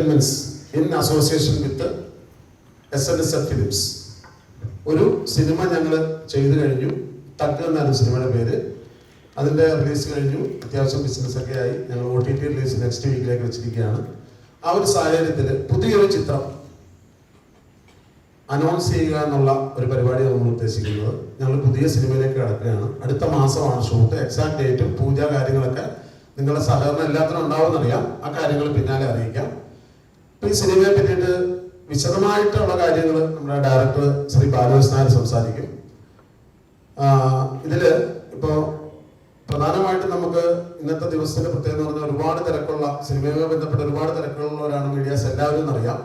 Entertainments in association with SNSF films ഒരു cinema ഞങ്ങൾ ചെയ്തു കഴിഞ്ഞു. തഗ് എന്നാണ് സിനിമയുടെ പേര്. അതിൻ്റെ റിലീസ് കഴിഞ്ഞു. അത്യാവശ്യം ബിസിനസ്സൊക്കെ ആയി. ഞങ്ങൾ OTT റിലീസ് നെക്സ്റ്റ് വീക്കിലേക്ക് വെച്ചിരിക്കുകയാണ്. ആ ഒരു സാഹചര്യത്തിൽ പുതിയൊരു ചിത്രം അനൗൺസ് ചെയ്യുക എന്നുള്ള ഒരു പരിപാടിയാണ് നമ്മൾ ഉദ്ദേശിക്കുന്നത്. ഞങ്ങൾ പുതിയ സിനിമയിലേക്ക് കടക്കുകയാണ്. അടുത്ത മാസമാണ് ഷൂട്ട്. എക്സാക്ട് ഡേറ്റും പൂജ കാര്യങ്ങളൊക്കെ നിങ്ങളുടെ സഹകരണം എല്ലാത്തിനും ഉണ്ടാവുമെന്നറിയാം. ആ കാര്യങ്ങൾ പിന്നാലെ അറിയിക്കാം. അപ്പോൾ ഈ സിനിമയെ പറ്റിയിട്ട് വിശദമായിട്ടുള്ള കാര്യങ്ങൾ നമ്മുടെ ഡയറക്ടർ ശ്രീ ബാലുദാസ് നായർ സംസാരിക്കും. ഇതിൽ ഇപ്പോൾ പ്രധാനമായിട്ടും നമുക്ക് ഇന്നത്തെ ദിവസത്തിന്റെ പ്രത്യേകത എന്ന് പറഞ്ഞാൽ ഒരുപാട് തിരക്കുള്ള സിനിമയുമായി ബന്ധപ്പെട്ട് ഒരുപാട് തിരക്കുള്ളവരാണ് മീഡിയാസ് എല്ലാവരും എന്നറിയാം.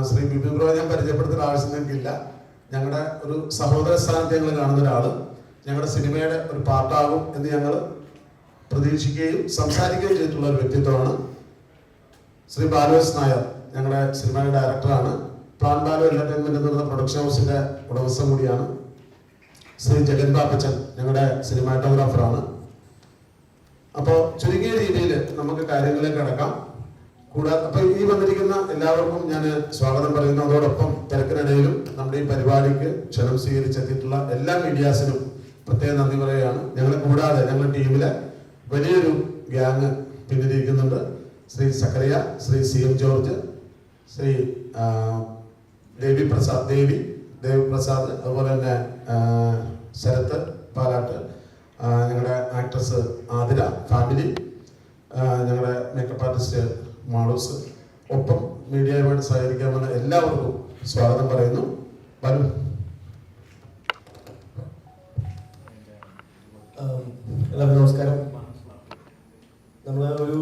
ശ്രീ ബിബിൻ ബ്രോ ഞാൻ പരിചയപ്പെടുത്തേണ്ട ആവശ്യം നിങ്ങൾക്കില്ല. ഞങ്ങളുടെ ഒരു സഹോദര സ്ഥാനത്ത് ഞങ്ങൾ കാണുന്ന ഒരാൾ ഞങ്ങളുടെ സിനിമയുടെ ഒരു പാർട്ടാകും എന്ന് ഞങ്ങൾ പ്രതീക്ഷിക്കുകയും സംസാരിക്കുകയും ചെയ്തിട്ടുള്ള ഒരു വ്യക്തിത്വമാണ് ശ്രീ ബാലുദാസ് നായർ. ഞങ്ങളുടെ സിനിമയുടെ ഡയറക്ടറാണ്. പ്ലാൻ ബാലു എന്റർടൈൻമെന്റ് എന്ന് പറയുന്ന പ്രൊഡക്ഷൻ ഹൗസിന്റെ ഉടമസ്ഥൻ കൂടിയാണ്. ശ്രീ ജഗൻ ബാപ്പച്ചൻ ഞങ്ങളുടെ സിനിമാറ്റോഗ്രാഫറാണ്. അപ്പോൾ ചുരുങ്ങിയ രീതിയിൽ നമുക്ക് കാര്യങ്ങളിലേക്ക് കടക്കാം. കൂടാതെ അപ്പോൾ ഈ വന്നിരിക്കുന്ന എല്ലാവർക്കും ഞാൻ സ്വാഗതം പറയുന്നു. അതോടൊപ്പം തിരക്കിനിടയിലും നമ്മുടെ ഈ പരിപാടിക്ക് ക്ഷണം സ്വീകരിച്ചെത്തിയിട്ടുള്ള എല്ലാ മീഡിയാസിനും പ്രത്യേകം നന്ദി പറയുകയാണ്. ഞങ്ങളെ കൂടാതെ ഞങ്ങളുടെ ടീമിലെ വലിയൊരു ഗ്യാങ് പിന്നിലിരിക്കുന്നുണ്ട്. ശ്രീ സക്കറിയ, ശ്രീ CM ജോർജ്, ശ്രീ ദേവി പ്രസാദ്, അതുപോലെ തന്നെ ശരത്ത് പാലാട്ട്, ഞങ്ങളുടെ ആക്ട്രസ് ആതിര, ഫാമിലി, ഞങ്ങളുടെ മേക്കപ്പ് ആർട്ടിസ്റ്റ് മാളൂസ്, ഒപ്പം മീഡിയയുമായിട്ട് സഹകരിക്കാമെന്ന് എല്ലാവർക്കും സ്വാഗതം പറയുന്നു. വരും. എല്ലാവർക്കും നമസ്കാരം. നമ്മൾ ഒരു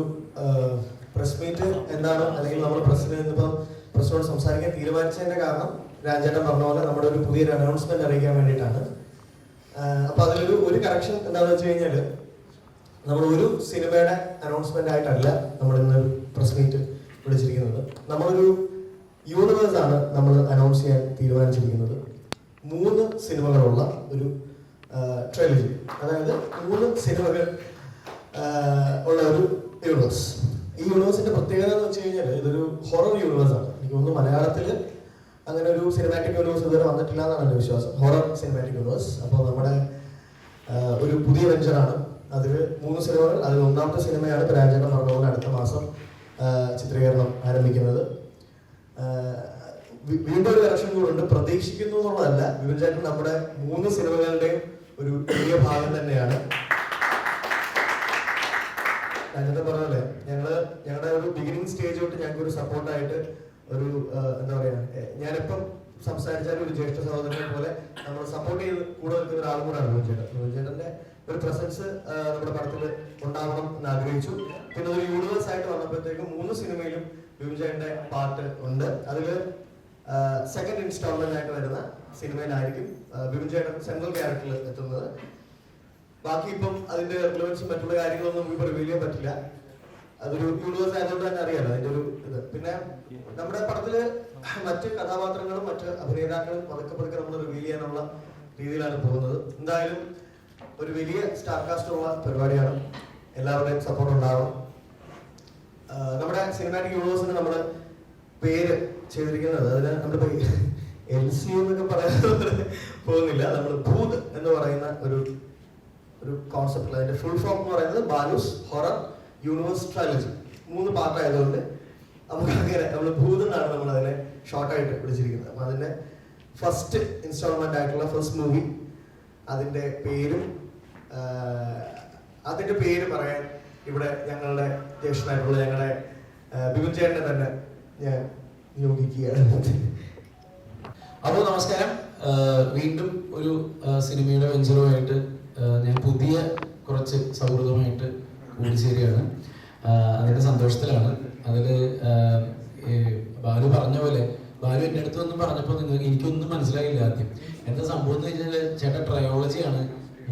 പ്രസ് മീറ്റ് എന്താണ്, അല്ലെങ്കിൽ നമ്മൾ പ്രസിനോട് സംസാരിക്കാൻ തീരുമാനിച്ചതിന്റെ കാരണം രാജേട്ടൻ പറഞ്ഞ പോലെ നമ്മുടെ ഒരു പുതിയൊരു അനൗൺസ്മെന്റ് അറിയിക്കാൻ വേണ്ടിയിട്ടാണ്. അപ്പൊ അതിലൊരു ഒരു കറക്ഷൻ എന്താണെന്ന് വെച്ച് കഴിഞ്ഞാൽ, നമ്മൾ ഒരു സിനിമയുടെ അനൗൺസ്മെന്റ് ആയിട്ടല്ല നമ്മൾ ഇന്ന് പ്രസ് മീറ്റ് വിളിച്ചിരിക്കുന്നത്. നമ്മളൊരു യൂണിവേഴ്സ് ആണ് നമ്മൾ അനൗൺസ് ചെയ്യാൻ തീരുമാനിച്ചിരിക്കുന്നത്. 3 സിനിമകളുള്ള ഒരു ട്രൈലജി, അതായത് 3 സിനിമകൾ ഉള്ള ഒരു യൂണിവേഴ്സ്. ഈ യൂണിവേഴ്സിന്റെ പ്രത്യേകത എന്ന് വെച്ച് കഴിഞ്ഞാൽ ഇതൊരു ഹൊറർ യൂണിവേഴ്സ് ആണ്. എനിക്ക് തോന്നുന്നു മലയാളത്തിൽ അങ്ങനെ ഒരു സിനിമാറ്റിക് യൂണിവേഴ്സ് ഇതുവരെ വന്നിട്ടില്ല എന്നാണ് എൻ്റെ വിശ്വാസം. Horror cinematic universe. അപ്പോൾ നമ്മുടെ ഒരു പുതിയ വെഞ്ചറാണ്. അതിൽ 3 സിനിമകൾ. അതിൽ 1ാമത്തെ സിനിമയാണ് ഇപ്പോൾ രാജേട്ടൻ പറഞ്ഞ പോലെ അടുത്ത മാസം ചിത്രീകരണം ആരംഭിക്കുന്നത്. വീണ്ടും ഒരു കറക്ഷൻ കൂടുണ്ട്. പ്രതീക്ഷിക്കുന്നു എന്നുള്ളതല്ല, വിപിൻ ചേട്ടൻ നമ്മുടെ 3 സിനിമകളുടെയും ഒരു വലിയ ഭാഗം തന്നെയാണ്. രാജേട്ടൻ പറഞ്ഞല്ലേ, ഞങ്ങളുടെ ഒരു ബിഗിനിങ് സ്റ്റേജ് തൊട്ട് ഞങ്ങൾക്ക് ഒരു സപ്പോർട്ടായിട്ട് ഒരു എന്താ പറയാ, ഞാനിപ്പം സംസാരിച്ചാലും ഒരു ജ്യേഷ്ഠ സഹോദരനെ പോലെ നമ്മൾ സപ്പോർട്ട് ചെയ്ത് കൂടെ നിൽക്കുന്ന ഒരാളും കൂടെയാണ് വിജയേട്ടന്റെ ഒരു പ്രസൻസ് നമ്മുടെ പടത്തിൽ ഉണ്ടാവണം എന്ന് ആഗ്രഹിച്ചു. പിന്നെ ഒരു യൂണിവേഴ്സ് ആയിട്ട് വന്നപ്പോഴത്തേക്കും 3 സിനിമയിലും വിജയന്റെ പാട്ട് ഉണ്ട്. അതില് സെക്കൻഡ് ഇൻസ്റ്റാൾമെന്റ് ആയിട്ട് വരുന്ന സിനിമയിലായിരിക്കും വിജയേട്ടൻ സെൻട്രൽ ക്യാരക്ടറിൽ എത്തുന്നത്. ബാക്കി ഇപ്പം അതിന്റെ റിലവൻസും മറ്റുള്ള കാര്യങ്ങളൊന്നും നമുക്ക് റിവീൽ ചെയ്യാൻ പറ്റില്ല. അതൊരു യൂണിവേഴ്സ് ആയതുകൊണ്ട് തന്നെ അറിയാലോ അതിന്റെ ഒരു ഇത്. പിന്നെ നമ്മുടെ പടത്തില് മറ്റ് കഥാപാത്രങ്ങളും മറ്റ് അഭിനേതാക്കളും പതുക്കെ നമ്മൾ റിവീൽ ചെയ്യാനുള്ള രീതിയിലാണ് പോകുന്നത്. എന്തായാലും ഒരു വലിയ സ്റ്റാർ കാസ്റ്റ് ഉള്ള പരിപാടിയാണ്. എല്ലാവരുടെയും സപ്പോർട്ട് ഉണ്ടാവണം. നമ്മുടെ സിനിമാറ്റിക് യൂണിവേഴ്സിന് നമ്മൾ പേര് ചെയ്തിരിക്കുന്നത്, അതിന് നമ്മുടെ LC എന്നൊക്കെ പറയാൻ പോകുന്നില്ല. നമ്മൾ ഭൂത് എന്ന് പറയുന്ന ഒരു കോൺസെപ്റ്റ്. അതിന്റെ ഫുൾ ഫോം എന്ന് പറയുന്നത് ബാലൂസ് ഹൊറർ യൂണിവേഴ്സ് ട്രൈലജി. 3 പാർട്ടായതുകൊണ്ട് നമുക്ക് അങ്ങനെ നമ്മൾ ഭൂത് എന്നാണ് നമ്മൾ അതിനെ ഷോർട്ടായിട്ട് വിളിച്ചിരിക്കുന്നത്. അപ്പൊ അതിന്റെ ഫസ്റ്റ് ഇൻസ്റ്റാൾമെന്റ് ആയിട്ടുള്ള ഫസ്റ്റ് മൂവി, അതിന്റെ പേര് പറയാൻ ഇവിടെ ഞങ്ങളുടെ ജ്യേഷ്ഠനായിട്ടുള്ള ഞങ്ങളുടെ ബിബിൻ ചേട്ടനെ തന്നെ ഞാൻ നിയോഗിക്കുകയാണ്. അപ്പോൾ നമസ്കാരം. വീണ്ടും ഒരു സിനിമയുടെ വെഞ്ചറുമായിട്ട് ഞാൻ പുതിയ കുറച്ച് സൗഹൃദമായിട്ട് കൂടിച്ചേരുകയാണ്. അതിന്റെ സന്തോഷത്തിലാണ്. അതിൽ ബാലു പറഞ്ഞ പോലെ, ബാലു എൻ്റെ അടുത്ത് വന്ന് പറഞ്ഞപ്പോൾ എനിക്കൊന്നും മനസ്സിലായില്ല ആദ്യം. എന്താ സംഭവം എന്ന് വെച്ചാൽ, ചേട്ടാ ട്രയോളജിയാണ്,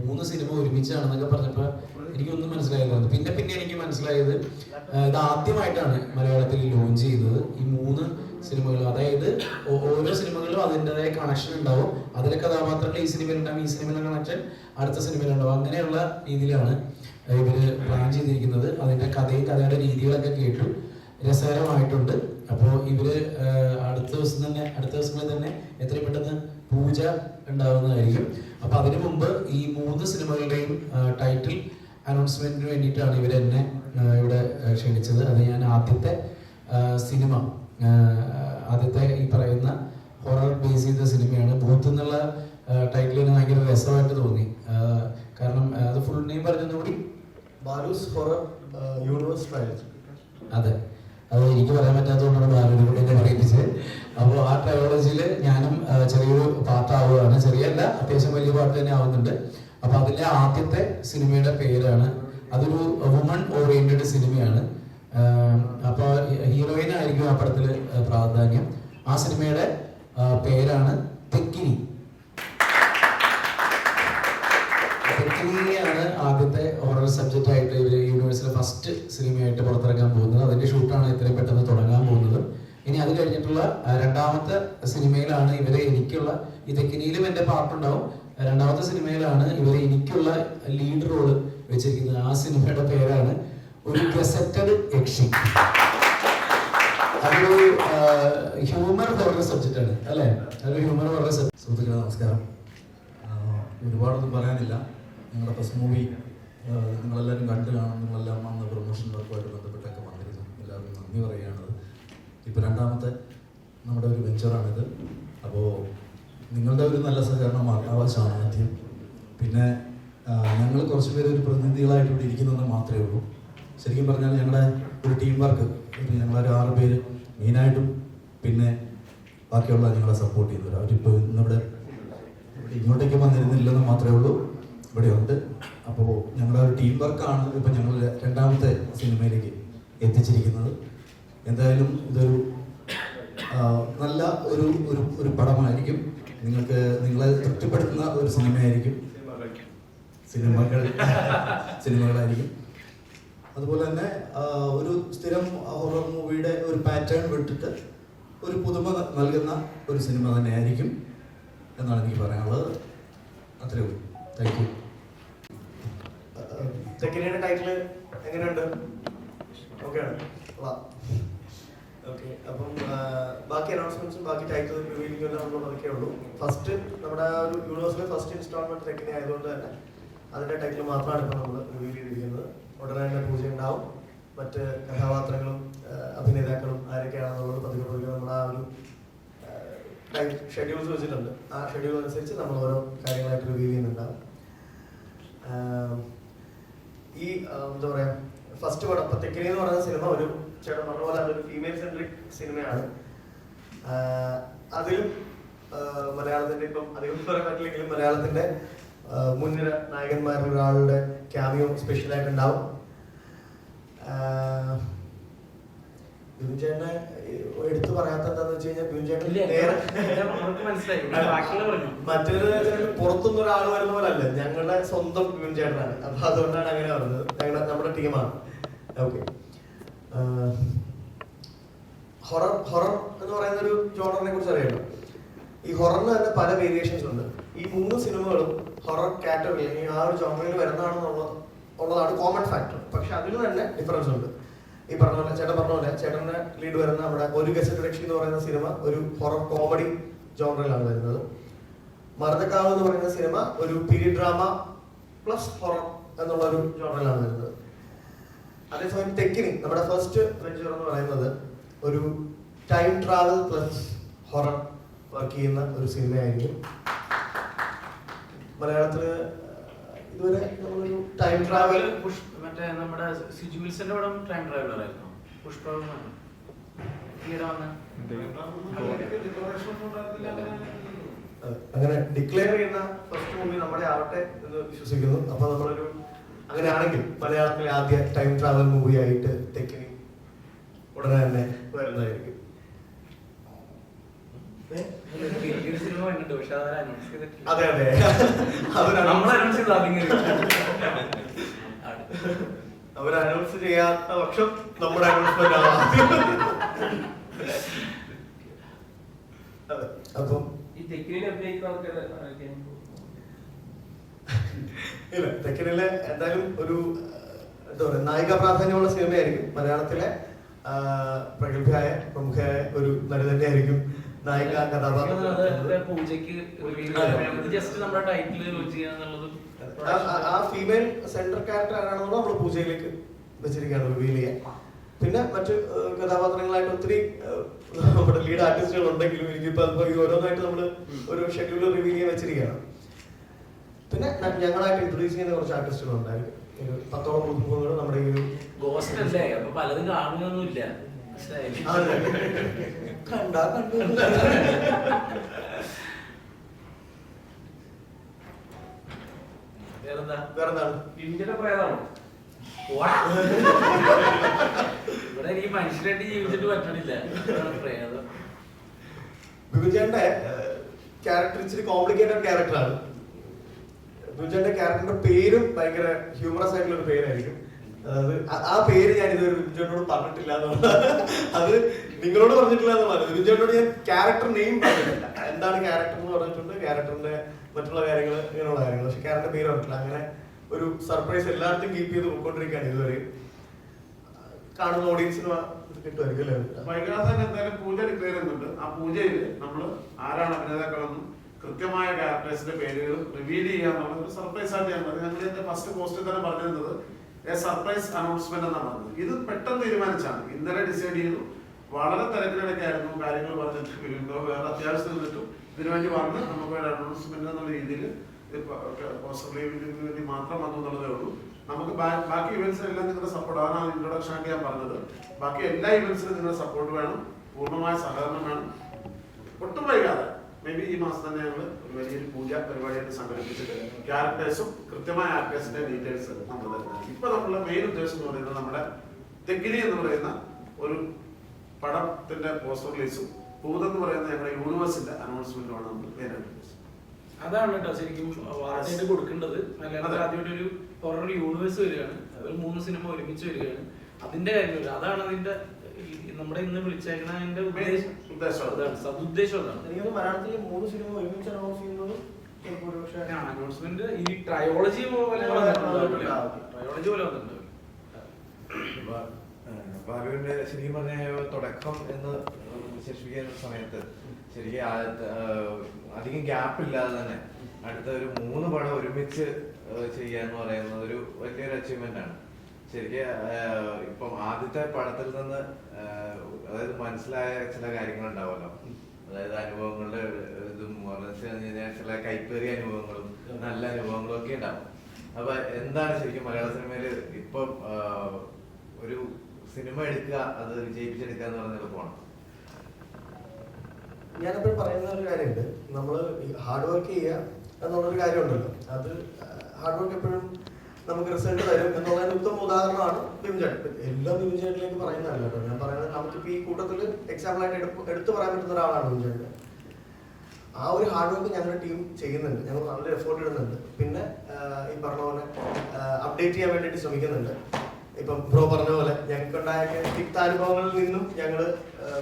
3 സിനിമ ഒരുമിച്ചാണെന്നൊക്കെ പറഞ്ഞപ്പോൾ എനിക്കൊന്നും മനസ്സിലായില്ല. പിന്നെ എനിക്ക് മനസ്സിലായത്, ഇത് ആദ്യമായിട്ടാണ് മലയാളത്തിൽ ലോഞ്ച് ചെയ്തത് ഈ 3 സിനിമകൾ. അതായത് ഓരോ സിനിമകളിലും അതിൻ്റെതായ കണക്ഷൻ ഉണ്ടാവും. അതിലെ കഥാപാത്രങ്ങൾ ഈ സിനിമയിലുണ്ടാവും, ഈ സിനിമയിലെ കണക്ഷൻ അടുത്ത സിനിമയിലുണ്ടാവും. അങ്ങനെയുള്ള രീതിയിലാണ് ഇവര് പ്ലാൻ ചെയ്തിരിക്കുന്നത്. അതിന്റെ കഥയുടെ രീതികളൊക്കെ കേട്ടു. രസകരമായിട്ടുണ്ട്. അപ്പോൾ ഇവര് അടുത്ത ദിവസങ്ങളിൽ തന്നെ എത്രയും പെട്ടെന്ന് പൂജ ഉണ്ടാവുന്നതായിരിക്കും. അപ്പൊ അതിനു മുമ്പ് ഈ 3 സിനിമകളുടെയും ടൈറ്റിൽ അനൗൺസ്മെന്റിന് വേണ്ടിയിട്ടാണ് ഇവരെന്നെ ഇവിടെ ക്ഷണിച്ചത്. അത് ഞാൻ ആദ്യത്തെ സിനിമ, ആദ്യത്തെ ഈ പറയുന്ന ഹൊറർ ബേസ് ചെയ്ത സിനിമയാണ്. ഭൂത്ത് എന്നുള്ള ടൈറ്റിലിന് ഭയങ്കര രസമായിട്ട് തോന്നി. കാരണം അത് ഫുൾ നെയിം പറഞ്ഞതുകൂടി ബാലൂസ് ഹൊറർ യൂണിവേഴ്സ് ട്രയൽസ്. അതെ, അത് എനിക്ക് പറയാൻ പറ്റാത്തതുകൊണ്ടാണ് ബാലുവിനെ കൂടി എന്നെ പറയിപ്പിച്ചത്. അപ്പോൾ ആ ട്രയോളജിയിൽ ഞാനും ചെറിയൊരു പാർട്ടാവുകയാണ്. ചെറിയല്ല, അത്യാവശ്യം വലിയ പാർട്ട് തന്നെ ആവുന്നുണ്ട്. അപ്പൊ അതിലെ ആദ്യത്തെ സിനിമയുടെ പേരാണ്, അതൊരു വുമൺ ഓറിയന്റഡ് സിനിമയാണ്. അപ്പൊ ഹീറോയിൻ ആയിരിക്കും ആ പടത്തില് പ്രാധാന്യം. ആ സിനിമയുടെ പേരാണ് തെക്കിനി. തെക്കിനിയാണ് ആദ്യത്തെ ഹൊറർ സബ്ജക്റ്റ് ആയിട്ട് ഇവര് യൂണിവേഴ്സിലെ ഫസ്റ്റ് സിനിമയായിട്ട് പുറത്തിറക്കാൻ പോകുന്നത്. അതിന്റെ ഷൂട്ടാണ് ഇത്രയും പെട്ടെന്ന് തുടങ്ങാൻ പോകുന്നത്. ഇനി അത് കഴിഞ്ഞിട്ടുള്ള രണ്ടാമത്തെ സിനിമയിലാണ് ഇവരെ എനിക്കുള്ള, ഈ തെക്കിനിയിലും എന്റെ പാർട്ടുണ്ടാവും, രണ്ടാമത്തെ സിനിമയിലാണ് ഇവരെ എനിക്കുള്ള ലീഡ് റോള് വെച്ചിരിക്കുന്നത്. ആ സിനിമയുടെ പേരാണ് ഒരു ഗസറ്റഡ് യക്ഷി. അതൊരു ഹ്യൂമർ ഹൊറർ സബ്ജക്റ്റ് ആണ് അല്ലേ? അതൊരു ഹ്യൂമർ ഹൊറർ സബ്ജക്ട്. സുഹൃത്തുക്കളെ നമസ്കാരം. ഒരുപാടൊന്നും പറയാനില്ല. ഞങ്ങളുടെ ഫസ്റ്റ് മൂവി നിങ്ങളെല്ലാവരും കണ്ടു കാണും. നിങ്ങളെല്ലാം അന്ന് പ്രൊമോഷൻ വർക്കുമായിട്ട് ബന്ധപ്പെട്ടൊക്കെ വന്നിരുന്നു. എല്ലാവരും നന്ദി പറയുകയാണത്. ഇപ്പോൾ രണ്ടാമത്തെ നമ്മുടെ ഒരു വെഞ്ചറാണിത്. അപ്പോൾ നിങ്ങളുടെ ഒരു നല്ല സഹകരണം ആവശ്യമാണ് ആദ്യം. പിന്നെ ഞങ്ങൾ കുറച്ച് പേര് ഒരു പ്രതിനിധികളായിട്ട് ഇവിടെ ഇരിക്കുന്നതെന്ന് മാത്രമേ ഉള്ളൂ. ശരിക്കും പറഞ്ഞാൽ ഞങ്ങളുടെ ഒരു ടീം വർക്ക്, ഞങ്ങളൊരു 6 പേര് മെയിനായിട്ടും, പിന്നെ ബാക്കിയുള്ള ഞങ്ങളെ സപ്പോർട്ട് ചെയ്യുന്നവർ, അവരിപ്പോൾ ഇന്നിവിടെ ഇങ്ങോട്ടേക്ക് വന്നിരുന്നില്ലെന്ന് മാത്രമേ ഉള്ളൂ, ഇവിടെ ഉണ്ട്. അപ്പോൾ ഞങ്ങളുടെ ഒരു ടീം വർക്കാണ് ഇപ്പം ഞങ്ങൾ രണ്ടാമത്തെ സിനിമയിലേക്ക് എത്തിച്ചിരിക്കുന്നത്. എന്തായാലും ഇതൊരു നല്ല ഒരു പടമായിരിക്കും. നിങ്ങളെ തൃപ്തിപ്പെടുത്തുന്ന ഒരു സിനിമയായിരിക്കും, സിനിമകളായിരിക്കും. അതുപോലെ തന്നെ ഒരു സ്ഥിരം ഹൊറർ മൂവിയുടെ ഒരു പാറ്റേൺ വിട്ടിട്ട് ഒരു പുതുമ നൽകുന്ന ഒരു സിനിമ തന്നെയായിരിക്കും എന്നാണ് എനിക്ക് പറയാനുള്ളത്. അത്രയേ ഉള്ളൂ. Thank you. തെക്കിനിയുടെ ടൈറ്റിൽ എങ്ങനെയുണ്ട്? ഓക്കെ ആണ്. ഓക്കെ, അപ്പം ബാക്കി അനൗൺസ്മെന്റ്സും ബാക്കി ടൈറ്റിൽ റിവീലിംഗ് എല്ലാം നമ്മൾ അതൊക്കെ ഉള്ളൂ. ഫസ്റ്റ് നമ്മുടെ ഒരു യൂണിവേഴ്സിലെ ഫസ്റ്റ് ഇൻസ്റ്റാൾമെന്റ് തെക്കിനി ആയതുകൊണ്ട് തന്നെ അതിന്റെ ടൈറ്റിൽ മാത്രമാണ് ഇപ്പോൾ നമ്മൾ റിവീൽ ചെയ്തിരിക്കുന്നത്. ഉടനെ തന്നെ പൂജ ഉണ്ടാവും. മറ്റ് കഥാപാത്രങ്ങളും അഭിനേതാക്കളും ആരൊക്കെയാണെന്നുള്ളത് പതിവ് നമ്മൾ ആ ഒരു ഷെഡ്യൂൾസ് വെച്ചിട്ടുണ്ട്. ആ ഷെഡ്യൂൾ അനുസരിച്ച് നമ്മൾ ഓരോ കാര്യങ്ങളായിട്ട് റിവീൽ ചെയ്യുന്നുണ്ടാവും. ഈ എന്താ പറയാ, ഫസ്റ്റ് പടം ഇപ്പൊ തെക്കിനി എന്ന് പറയുന്ന സിനിമ ഒരു ചേട്ടൻ പറഞ്ഞ പോലെ അതൊരു ഫീമെയിൽ സെൻട്രിക് സിനിമയാണ്. അതിലും മലയാളത്തിന്റെ, ഇപ്പം അധികം പറയാൻ പറ്റില്ലെങ്കിലും മലയാളത്തിന്റെ മുൻനിര നായകന്മാരിൽ ഒരാളുടെ ക്യാമിയോ സ്പെഷ്യലായിട്ട് ഉണ്ടാവും. ബിബിൻ ചേട്ടനെ എടുത്തു പറയാത്ത എന്താന്ന് വെച്ച് കഴിഞ്ഞാൽ ബിബിൻ ചേട്ടൻ മറ്റൊരു പുറത്തുനിന്ന് ഒരാൾ വരുന്ന പോലെ അല്ല, ഞങ്ങളുടെ സ്വന്തം ബിബിൻ ചേട്ടനാണ്. അപ്പൊ അതുകൊണ്ടാണ് അങ്ങനെ പറഞ്ഞത്. നമ്മുടെ ടീമാണ്. ഓക്കെ, ഹൊറർ എന്ന് പറയുന്ന ഒരു ജോണറിനെ കുറിച്ച് അറിയാലോ. ഈ ഹൊററിന് തന്നെ പല വേരിയേഷൻസ് ഉണ്ട്. ഈ 3 സിനിമകളും ഹൊറർ കാറ്റഗറി അല്ലെങ്കിൽ ആ ഒരു ജോണറിൽ വരുന്നതാണെന്നുള്ളതാണ് കോമൺ ഫാക്ടർ. പക്ഷെ അതിൽ തന്നെ ഡിഫറൻസ് ഉണ്ട്. ഈ പറഞ്ഞ പോലെ ചേട്ടന്റെ ലീഡ് വരുന്ന നമ്മുടെ ഒരു ഗസറ്റഡ് യക്ഷി എന്ന് പറയുന്ന സിനിമ ഒരു ഹൊറർ കോമഡി ജോണറിലാണ് വരുന്നത്. മർദ്ദക്കാവ് എന്ന് പറയുന്ന സിനിമ ഒരു പീരിയഡ് ഡ്രാമ പ്ലസ് ഹൊറർ എന്നുള്ള ഒരു ജോണറിലാണ് വരുന്നത്. അതേസമയം തെക്കിനി നമ്മുടെ ഫസ്റ്റ് വെഞ്ചർ എന്ന് പറയുന്നത് ഒരു time travel plus horror work ചെയ്യുന്ന ഒരു സിനിമയായിരിക്കും. മലയാളത്തില് ഇതുവരെ നമ്മളൊരു ടൈം ട്രാവൽ മറ്റേ നമ്മുടെ സിജുവിൽസിന്റെ പടം ടൈം ട്രാവലർ ആയിരുന്നു. പുഷ്പം അങ്ങനെ ഡിക്ലെയർ ചെയ്യുന്ന ഫസ്റ്റ് മൂവി നമ്മുടെ ആവട്ടെ എന്ന് വിശ്വസിക്കുന്നു. അപ്പൊ നമ്മളൊരു അങ്ങനെയാണെങ്കിൽ മലയാളത്തിലെ ആദ്യ ടൈം ട്രാവൽ മൂവി ആയിട്ട് തെക്കിനി ഉടനെ തന്നെ വരുന്നതായിരിക്കും. അതെ അതെ, അവർ അനൗൺസ് ചെയ്യാത്ത പക്ഷം നമ്മുടെ അനൗൺസ്മെന്റ് അപ്പം ഇല്ല, തെക്കിനിലെ എന്തായാലും ഒരു എന്താ പറയുക നായിക പ്രാധാന്യമുള്ള സിനിമയായിരിക്കും. മലയാളത്തിലെ പ്രഗത്ഭയായ പ്രമുഖയായ ഒരു നടി തന്നെയായിരിക്കും നായിക കഥാപാത്രം. പൂജയ്ക്ക് ജസ്റ്റ് നമ്മുടെ ടൈറ്റിൽ യൂസ് ചെയ്യാന്നുള്ളത് ആ ഫീമെയിൽ സെൻട്രൽ ക്യാരക്ടർ ആരാണെന്നുള്ളത് നമ്മൾ പൂജയിലേക്ക് വെച്ചിരിക്കുകയാണ് റിവീൽ ചെയ്യാൻ. പിന്നെ മറ്റു കഥാപാത്രങ്ങളായിട്ട് ഒത്തിരി നമ്മുടെ ലീഡ് ആർട്ടിസ്റ്റുകൾ ഉണ്ടെങ്കിലും എനിക്കിപ്പോ ഓരോന്നായിട്ട് നമ്മൾ ഒരു ഷെഡ്യൂൾ റിവീൽ ചെയ്യാൻ വെച്ചിരിക്കുകയാണ്. പിന്നെ ഞങ്ങളായിട്ട് ഇൻട്രൊഡ്യൂസ് ചെയ്യുന്ന കുറച്ച് ആർട്ടിസ്റ്റുകൾ ഉണ്ടായിരിക്കും. ഒരു 10ഓളം പുതുമുഖങ്ങൾ നമ്മുടെ ഈ ഒരു ഗോസ്റ്റ് അല്ലേ, അപ്പൊ പലതും കാണുകയൊന്നുമില്ല. കണ്ടാ കണ്ടു. വേറെന്താണ് ഇന്ത്യയുടെ പ്രേതാണോ? ഇവിടെ എനിക്ക് മനുഷ്യരായിട്ട് ജീവിച്ചിട്ട് പറ്റണില്ല. പ്രേതം ബിബിചേട്ടന്റെ ക്യാരക്ടർ ഇച്ചിരി കോംപ്ലിക്കേറ്റഡ് ക്യാരക്ടറാണ്. ബിബിചേട്ടന്റെ ക്യാരക്ടറിന്റെ പേരും ഭയങ്കര ഹ്യൂമറസ് ആയിട്ടുള്ള ഒരു പേരായിരിക്കും. അതായത് ആ പേര് ഞാൻ ഇതുവരെ ബിബിചേട്ടനോട് പറഞ്ഞിട്ടില്ല എന്നുള്ളത്, അത് നിങ്ങളോട് പറഞ്ഞിട്ടില്ല എന്നുള്ളത്. ബിബിചേട്ടനോട് ഞാൻ ക്യാരക്ടർ നെയിം പറഞ്ഞിട്ടില്ല. എന്താണ് ക്യാരക്ടർ എന്ന് പറഞ്ഞിട്ടുണ്ട്, ക്യാരക്ടറിന്റെ മറ്റുള്ള കാര്യങ്ങൾ, ഇങ്ങനെയുള്ള കാര്യങ്ങൾ. പക്ഷെ ക്യാരക്ടർ പേര് പറഞ്ഞിട്ടില്ല. അങ്ങനെ ഒരു സർപ്രൈസ് എല്ലായിടത്തും കീപ്പ് ചെയ്ത് പോയിക്കൊണ്ടിരിക്കുകയാണ് ഇതുവരെ. കാണുന്ന ഓഡിയൻസിന് കിട്ടുമായിരിക്കും അല്ലേ? വൈകാതെ എന്തായാലും പൂജ ഡിക്ലെയർ ചെയ്യുന്നുണ്ട്. ആ പൂജയിൽ നമ്മൾ ആരാണ് അഭിനേതാക്കളെന്നും കൃത്യമായ ക്യാരക്ടേഴ്സിന്റെ പേരുകൾ റിവീൽ ചെയ്യാന്നുള്ള ഒരു സർപ്രൈസ് ആയിട്ട് ഞങ്ങൾ ഇതിന്റെ ഫസ്റ്റ് പോസ്റ്റിൽ തന്നെ പറഞ്ഞിരുന്നത് സർപ്രൈസ് അനൗൺസ്മെന്റ് എന്നാണ് പറഞ്ഞത്. ഇത് പെട്ടെന്ന് തീരുമാനിച്ചാണ്. ഇന്നലെ ഡിസൈഡ് ചെയ്തു. വളരെ തിരക്കിലിടയ്ക്കായിരുന്നു കാര്യങ്ങൾ പറഞ്ഞിട്ട് വേറെ അത്യാവശ്യം നിന്നിട്ടും ഇതിനുവേണ്ടി വന്ന് നമുക്ക് ഒരു അനൗൺസ്മെന്റ് എന്നുള്ള രീതിയിൽ പോസിബിളി വേണ്ടി മാത്രം വന്നു എന്നുള്ളതേ ഉള്ളൂ. നമുക്ക് ബാക്കി ഇവന്റ്സിനെല്ലാം നിങ്ങളുടെ സപ്പോർട്ട്, അതാണ് ഇൻട്രൊഡക്ഷൻ ആയിട്ട് ഞാൻ പറഞ്ഞത്. ബാക്കി എല്ലാ ഇവന്റ്സിനും നിങ്ങളുടെ സപ്പോർട്ട് വേണം, പൂർണ്ണമായ സഹകരണം വേണം. ഒട്ടും വൈകാതെ മേ ബി ഈ മാസം തന്നെ ഞങ്ങൾ ഒരു വലിയൊരു പൂജ പരിപാടിയായിട്ട് സംഘടിപ്പിച്ചിട്ട് ക്യാരക്ടേഴ്സും കൃത്യമായ ആക്ടേഴ്സിന്റെ ഡീറ്റെയിൽസ് നമ്മൾ തരുന്നത്. ഇപ്പൊ നമ്മളുടെ മെയിൻ ഉദ്ദേശം എന്ന് പറയുന്നത് നമ്മുടെ തെക്കിനി എന്ന് പറയുന്ന ഒരു പടത്തിന്റെ പോസ്റ്റർ റിലീസും പൂതെന്ന് പറയുന്ന ഞങ്ങളുടെ യൂണിവേഴ്സിന്റെ അനൗൺസ്മെന്റുമാണ് നമ്മൾ മെയിനായിട്ട് ഉദ്ദേശിച്ചത്. അതാണ് കേട്ടോ ശരിക്കും വാർത്തയായിട്ട് കൊടുക്കേണ്ടത്. മലയാളത്തിൽ ആദ്യമായിട്ട് ഒരു ഹൊറർ യൂണിവേഴ്സ് വരികയാണ്, ഒരു 3 സിനിമ ഒരുമിച്ച് വരികയാണ്. അതിന്റെ കാര്യമില്ല, അതാണ് അതിന്റെ നമ്മുടെ ഇന്ന് വിളിച്ചേക്കണ അതിന്റെ ഉദ്ദേശം, അതാണ് സതുദ്ദേശം. അതാണ് എനിക്ക് മലയാളത്തിലെ 3 സിനിമ ഒരുമിച്ച് അനൗൺസ് ചെയ്യുന്നത് അനൗൺസ്മെന്റ് ഈ ട്രയോളജി പോലെ വന്നിട്ടുണ്ട്. ബാലുവിന്റെ ശരിക്കും പറഞ്ഞ തുടക്കം എന്ന് വിശേഷിപ്പിക്കുന്ന സമയത്ത് ശരിക്കും അധികം ഗ്യാപ്പ് ഇല്ലാതെ തന്നെ അടുത്ത ഒരു 3 പടം ഒരുമിച്ച് ചെയ്യാന്ന് പറയുന്നത് ഒരു വലിയൊരു അച്ചീവ്മെന്റ് ആണ്. ശരിക്കും ഇപ്പം ആദ്യത്തെ പടത്തിൽ നിന്ന് അതായത് മനസ്സിലായ ചില കാര്യങ്ങൾ ഉണ്ടാവുമല്ലോ. അതായത് അനുഭവങ്ങളുടെ ഇതും ചില കൈപ്പേറിയ അനുഭവങ്ങളും നല്ല അനുഭവങ്ങളും ഒക്കെ ഉണ്ടാവും. അപ്പൊ എന്താണ് ശരിക്കും മലയാള സിനിമയില് ഇപ്പം ഒരു സിനിമ എടുക്കുക, അത് വിജയിപ്പിച്ചെടുക്കുക എന്ന് പറഞ്ഞ എളുപ്പമാണ്? ഞാനെപ്പോഴും പറയുന്ന ഒരു കാര്യമുണ്ട്, നമ്മൾ ഹാർഡ് വർക്ക് ചെയ്യുക എന്നുള്ളൊരു കാര്യമുണ്ടല്ലോ. അത് ഹാർഡ് വർക്ക് എപ്പോഴും നമുക്ക് റിസൾട്ട് തരും എന്നുള്ളതിന് ഉത്തമ ഉദാഹരണമാണ് ബിബിചേട്ടൻ. എല്ലാം ബിബിചേട്ടനിലേക്ക് പറയുന്നതല്ല കേട്ടോ. ഞാൻ പറയുന്നത് നമുക്കിപ്പോൾ ഈ കൂട്ടത്തിൽ എക്സാമ്പിൾ ആയിട്ട് എടുത്തു പറയാൻ പറ്റുന്ന ഒരാളാണ് ബിബിചേട്ടൻ. ആ ഒരു ഹാർഡ് വർക്ക് ഞങ്ങളുടെ ടീം ചെയ്യുന്നുണ്ട്, ഞങ്ങൾ നല്ല എഫേർട്ട് ഇടുന്നുണ്ട്. പിന്നെ ഈ പറഞ്ഞ പോലെ അപ്ഡേറ്റ് ചെയ്യാൻ വേണ്ടിയിട്ട് ശ്രമിക്കുന്നുണ്ട്. ഇപ്പം ബ്രോ പറഞ്ഞ പോലെ ഞങ്ങൾക്കുണ്ടായ തിക്താനുഭവങ്ങളിൽ നിന്നും ഞങ്ങൾ